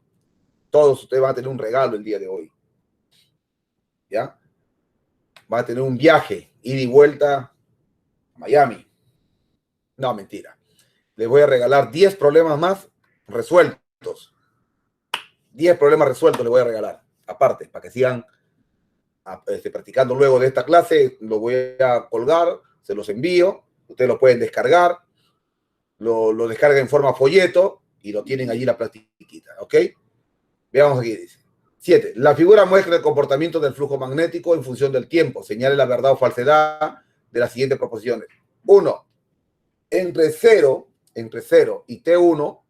S1: Todos ustedes van a tener un regalo el día de hoy. ¿Ya? Van a tener un viaje, ida y vuelta a Miami. No, mentira. Les voy a regalar 10 problemas más resueltos. 10 problemas resueltos les voy a regalar. Aparte, para que sigan practicando luego de esta clase, lo voy a colgar, se los envío. Ustedes lo pueden descargar. Lo descargan en forma folleto y lo tienen allí la plastiquita. ¿Ok? Veamos aquí, dice. 7. La figura muestra el comportamiento del flujo magnético en función del tiempo. Señale la verdad o falsedad de las siguientes proposiciones. 1. Entre 0 y T1,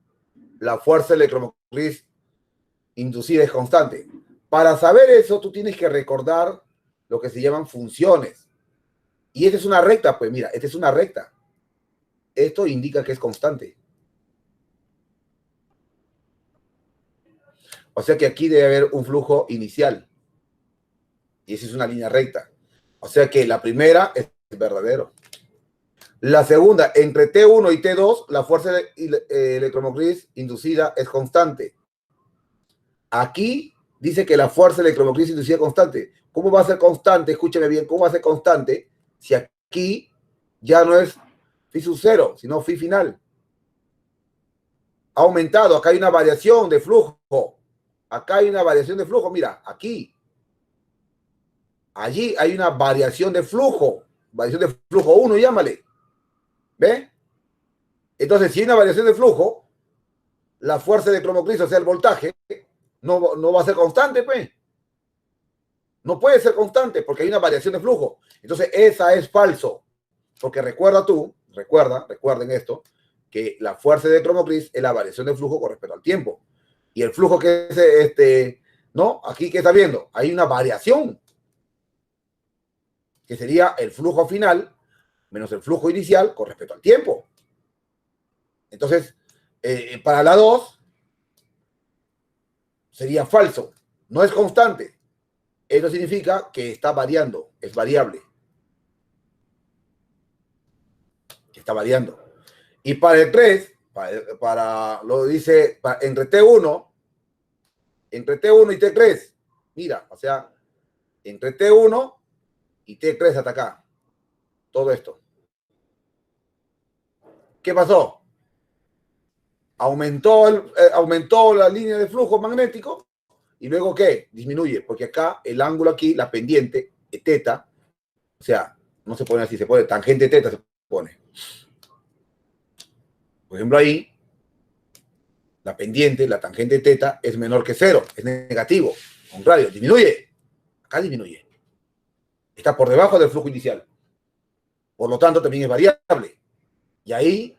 S1: la fuerza electromotriz inducida es constante. Para saber eso, tú tienes que recordar lo que se llaman funciones. Y esta es una recta, pues mira, esta es una recta. Esto indica que es constante. O sea que aquí debe haber un flujo inicial. Y esa es una línea recta. O sea que la primera es verdadero. La segunda, entre T1 y T2, la fuerza electromotriz inducida es constante. Aquí dice que la fuerza electromotriz inducida es constante. ¿Cómo va a ser constante? Escúcheme bien, ¿cómo va a ser constante si aquí ya no es phi sub 0, sino phi final? Ha aumentado, acá hay una variación de flujo. Acá hay una variación de flujo, mira, aquí. Allí hay una variación de flujo. Variación de flujo 1, llámale. ¿Ve? Entonces, si hay una variación de flujo, la fuerza electromotriz, o sea, el voltaje, no va a ser constante, pues. No puede ser constante porque hay una variación de flujo. Entonces, esa es falso. Porque recuerden esto, que la fuerza electromotriz es la variación de flujo con respecto al tiempo. Y el flujo que es ¿no? Aquí, ¿qué está viendo? Hay una variación, que sería el flujo final menos el flujo inicial con respecto al tiempo. Entonces, para la 2, sería falso. No es constante. Eso significa que está variando, es variable. Que está variando. Y para el 3, lo dice, entre T1 y T3, mira, o sea, entre T1 y T3 hasta acá. Todo esto. ¿Qué pasó? Aumentó la línea de flujo magnético y luego ¿qué? Disminuye, porque acá el ángulo aquí, la pendiente, teta, o sea, no se pone así, se pone tangente teta, se pone. Por ejemplo, ahí, la pendiente, la tangente teta es menor que 0, es negativo, contrario, disminuye. Acá disminuye. Está por debajo del flujo inicial. Por lo tanto, también es variable. Y ahí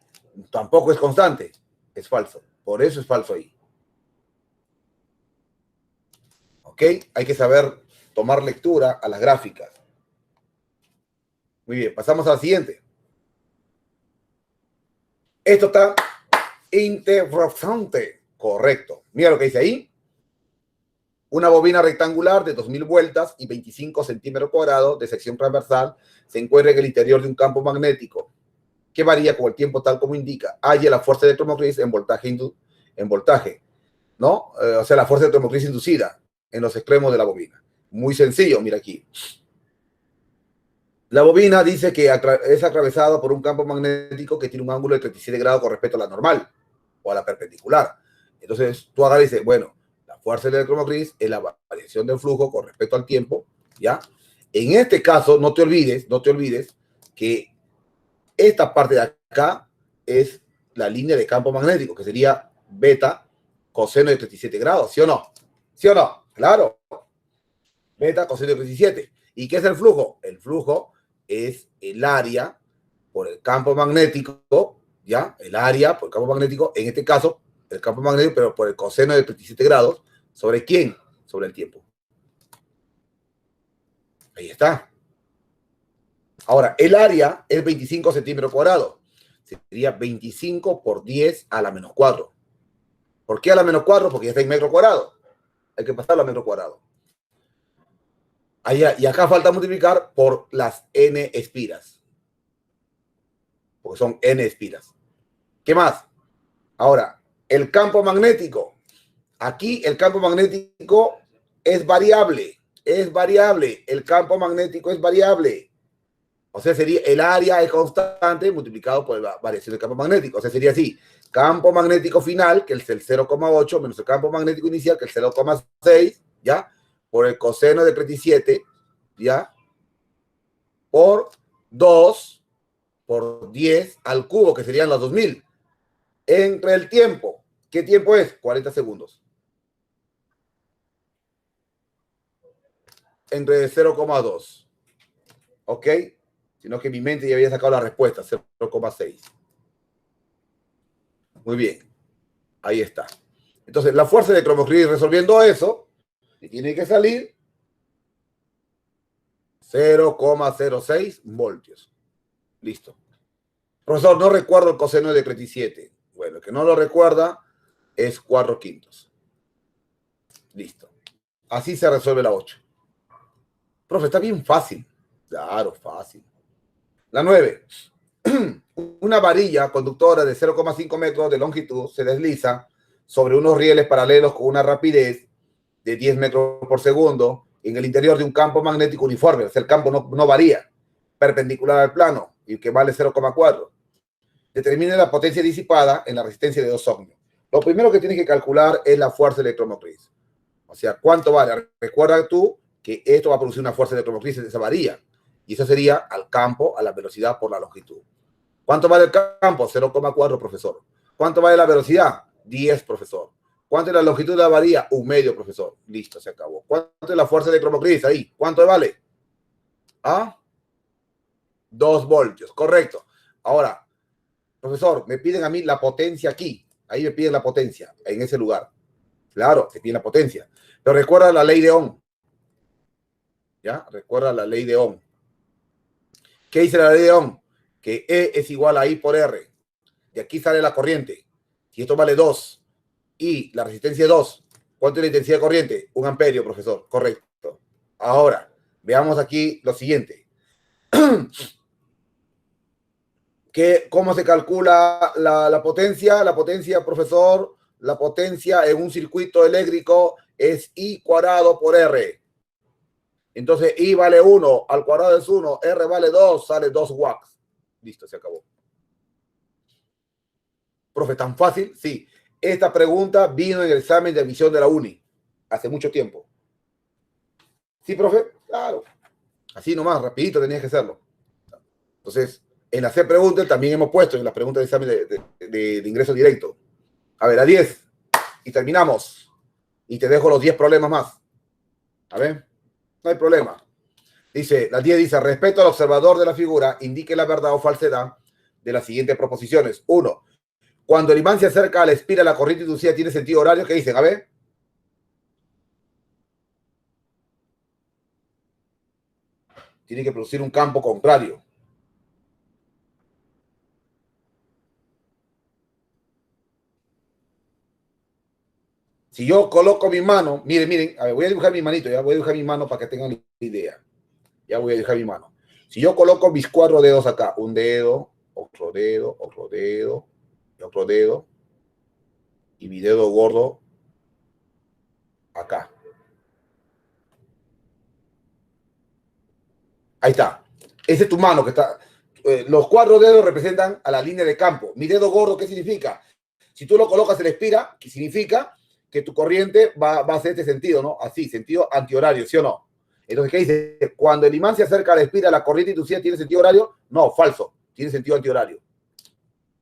S1: tampoco es constante, es falso. Por eso es falso ahí. ¿Ok? Hay que saber tomar lectura a las gráficas. Muy bien, pasamos a la siguiente. Esto está interesante. Correcto. Mira lo que dice ahí. Una bobina rectangular de 2000 vueltas y 25 centímetros cuadrados de sección transversal se encuentra en el interior de un campo magnético que varía con el tiempo tal como indica. Halla la fuerza electromotriz en voltaje, ¿no? O sea, la fuerza electromotriz inducida en los extremos de la bobina. Muy sencillo, mira aquí. La bobina dice que es atravesada por un campo magnético que tiene un ángulo de 37 grados con respecto a la normal o a la perpendicular. Entonces, tú agarras y dices, bueno, la fuerza electromotriz es la variación del flujo con respecto al tiempo, ¿ya? En este caso, no te olvides que esta parte de acá es la línea de campo magnético, que sería beta coseno de 37 grados, ¿sí o no? ¿Sí o no? Claro. Beta coseno de 37. ¿Y qué es el flujo? El flujo es el área por el campo magnético, ¿ya? El área por el campo magnético, en este caso, el campo magnético, pero por el coseno de 37 grados, ¿sobre quién? Sobre el tiempo. Ahí está. Ahora, el área es 25 centímetros cuadrados. Sería 25 por 10 a la menos 4. ¿Por qué a la menos 4? Porque ya está en metro cuadrado. Hay que pasarlo a metro cuadrado. Allá, y acá falta multiplicar por las n espiras. Porque son n espiras. ¿Qué más? Ahora, el campo magnético. Aquí el campo magnético es variable. Es variable. El campo magnético es variable. O sea, sería el área es constante multiplicado por la variación del campo magnético. O sea, sería así. Campo magnético final, que es el 0,8, menos el campo magnético inicial, que es el 0,6, ¿ya? Por el coseno de 37, ¿ya? Por 2, por 10 al cubo, que serían los 2000. Entre el tiempo. ¿Qué tiempo es? 40 segundos. Entre 0,2. ¿Ok? Sino que mi mente ya había sacado la respuesta, 0,6. Muy bien. Ahí está. Entonces, la fuerza de electromotriz resolviendo eso, tiene que salir 0,06 voltios. Listo. Profesor, no recuerdo el coseno de 37. Bueno, el que no lo recuerda es 4/5. Listo. Así se resuelve la 8. Profe, está bien fácil. Claro, fácil. La 9. Una varilla conductora de 0,5 metros de longitud se desliza sobre unos rieles paralelos con una rapidez de 10 metros por segundo en el interior de un campo magnético uniforme. O sea, el campo no varía, perpendicular al plano y que vale 0,4. Determine la potencia disipada en la resistencia de 2 ohmios. Lo primero que tienes que calcular es la fuerza electromotriz. O sea, ¿cuánto vale? Recuerda tú que esto va a producir una fuerza electromotriz de esa varilla. Y eso sería al campo, a la velocidad por la longitud. ¿Cuánto vale el campo? 0,4, profesor. ¿Cuánto vale la velocidad? 10, profesor. ¿Cuánto es la longitud de la varilla? 1/2, profesor. Listo, se acabó. ¿Cuánto es la fuerza electromotriz ahí? ¿Cuánto vale? ¿Ah? 2 voltios, correcto. Ahora, profesor, me piden a mí la potencia aquí. Ahí me piden la potencia, en ese lugar. Claro, se pide la potencia. Pero recuerda la ley de Ohm. ¿Ya? Recuerda la ley de Ohm. ¿Qué dice la ley de Ohm? Que E es igual a I por R. De aquí sale la corriente. Si esto vale 2 y la resistencia es 2, ¿cuánto es la intensidad de corriente? 1 amperio, profesor. Correcto. Ahora, veamos aquí lo siguiente. ¿Cómo se calcula la potencia? La potencia, profesor, la potencia en un circuito eléctrico es I cuadrado por R. Entonces, I vale 1, al cuadrado es 1, R vale 2, sale 2 watts. Listo, se acabó. Profe, ¿tan fácil? Sí. Esta pregunta vino en el examen de admisión de la uni hace mucho tiempo. ¿Sí, profe? Claro. Así nomás, rapidito tenías que hacerlo. Entonces, en hacer preguntas también hemos puesto en las preguntas de examen de ingreso directo. A ver, a 10. Y terminamos. Y te dejo los 10 problemas más. A ver, no hay problema. Dice, la 10 dice, respecto al observador de la figura, indique la verdad o falsedad de las siguientes proposiciones. 1. Cuando el imán se acerca a la espira, la corriente inducida tiene sentido horario. ¿Qué dicen? A ver. Tiene que producir un campo contrario. Si yo coloco mi mano, miren, a ver, voy a dibujar mi manito, ya voy a dibujar mi mano para que tengan la idea. Ya voy a dibujar mi mano. Si yo coloco mis 4 dedos acá, un dedo, otro dedo, otro dedo, y otro dedo, y mi dedo gordo acá. Ahí está. Esa es tu mano que está. Los 4 dedos representan a la línea de campo. Mi dedo gordo, ¿qué significa? Si tú lo colocas en la espira, ¿qué significa? Que tu corriente va a hacer este sentido, ¿no? Así, sentido antihorario, ¿sí o no? Entonces, ¿qué dice? Cuando el imán se acerca a la espira, ¿la corriente inducida tiene sentido horario? No, falso. Tiene sentido antihorario.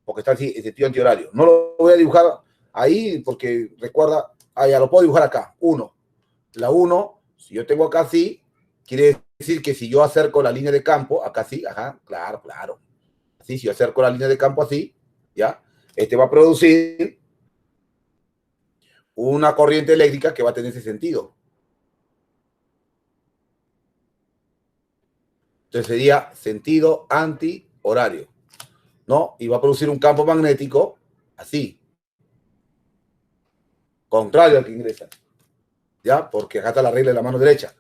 S1: Porque está así, en sentido antihorario. No lo voy a dibujar ahí porque recuerda, ya lo puedo dibujar acá. 1. La 1, si yo tengo acá así, quiere decir que si yo acerco la línea de campo, acá sí, ajá, claro, claro. Así, si yo acerco la línea de campo así, ¿ya? Este va a producir una corriente eléctrica que va a tener ese sentido. Entonces sería sentido antihorario, ¿no? Y va a producir un campo magnético así, contrario al que ingresa, ¿ya? Porque acá está la regla de la mano derecha.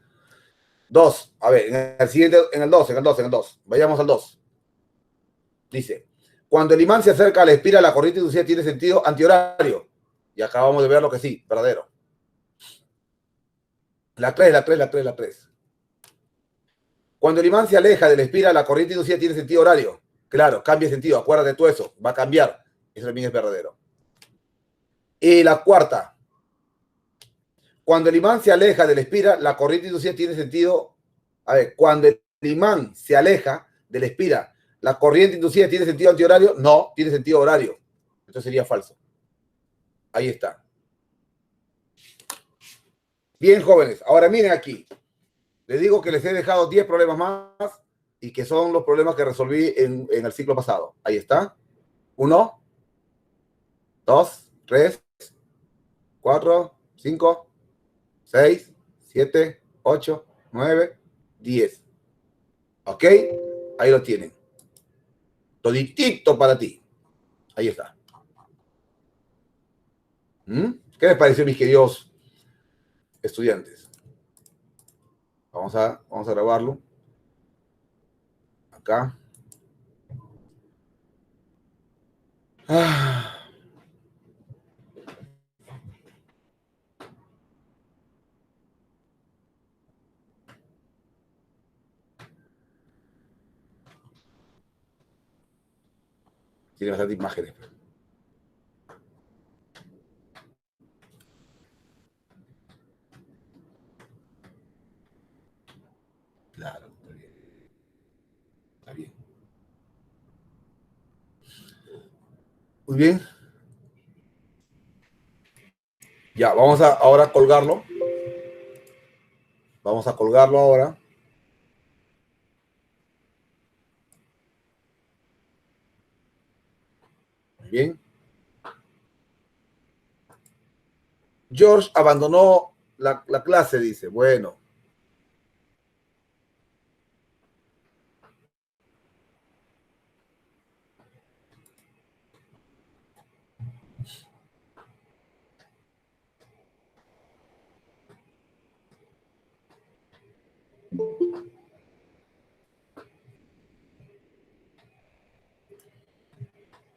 S1: 2, a ver, en el siguiente, en el 2. Vayamos al 2. Dice, Cuando el imán se acerca a la espiral, la corriente inducida tiene sentido antihorario. Y acabamos de ver lo que sí, verdadero. La 3. Cuando el imán se aleja de la espiral, la corriente inducida tiene sentido horario. Claro, cambia de sentido, acuérdate de todo eso, va a cambiar. Eso también es verdadero. Y la 4. Cuando el imán se aleja de la espiral, la corriente inducida tiene sentido. A ver, cuando el imán se aleja de la espiral, ¿la corriente inducida tiene sentido antihorario? No, tiene sentido horario. Entonces sería falso. Ahí está. Bien, jóvenes. Ahora miren aquí. Les digo que les he dejado 10 problemas más y que son los problemas que resolví en el ciclo pasado. Ahí está. 1, 2, 3, 4, 5, 6, 7, 8, 9, 10. ¿Ok? Ahí lo tienen. Toditito para ti. Ahí está. ¿Qué les pareció, mis queridos estudiantes? Vamos a grabarlo. Acá. Tiene bastantes imágenes. Claro, está bien. Está bien. Muy bien. Ya, vamos a ahora colgarlo. Vamos a colgarlo ahora. Muy bien. George abandonó la clase, dice. Bueno.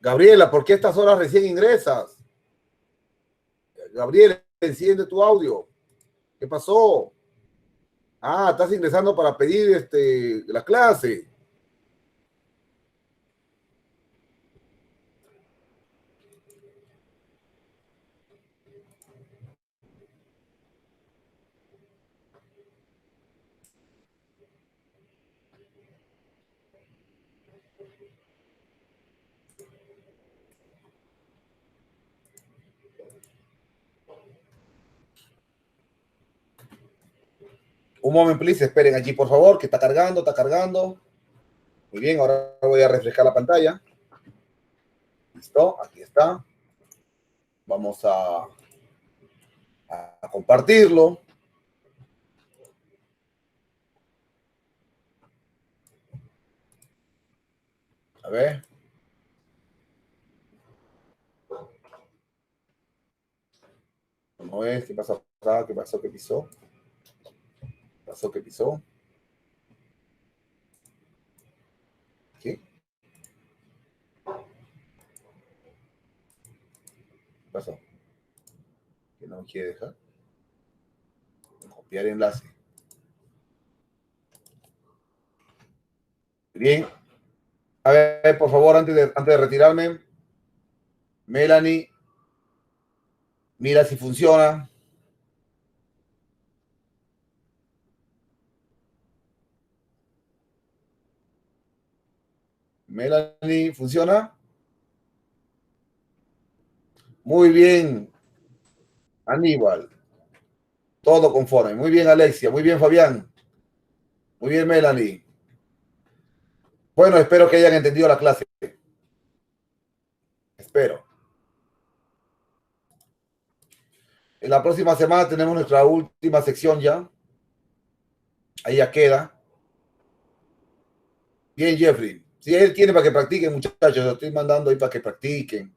S1: Gabriela, ¿por qué a estas horas recién ingresas? Gabriela, enciende tu audio. ¿Qué pasó? Ah, estás ingresando para pedir la clase. Un momento, please, esperen allí, por favor, que está cargando, está cargando. Muy bien, ahora voy a refrescar la pantalla. Listo, aquí está. Vamos a compartirlo. A ver. Vamos a ver qué pasó acá, qué pasó, qué pisó. ¿Qué pasó, qué pisó? ¿Qué? ¿Qué pasó? ¿Que no me quiere dejar? Copiar enlace. Bien. A ver, por favor, antes de retirarme, Melanie, mira si funciona. Melanie, ¿funciona? Muy bien, Aníbal. Todo conforme. Muy bien, Alexia. Muy bien, Fabián. Muy bien, Melanie. Bueno, espero que hayan entendido la clase. Espero. En la próxima semana tenemos nuestra última sección ya. Ahí ya queda. Bien, Jeffrey. Si él tiene para que practiquen, muchachos, lo estoy mandando ahí para que practiquen.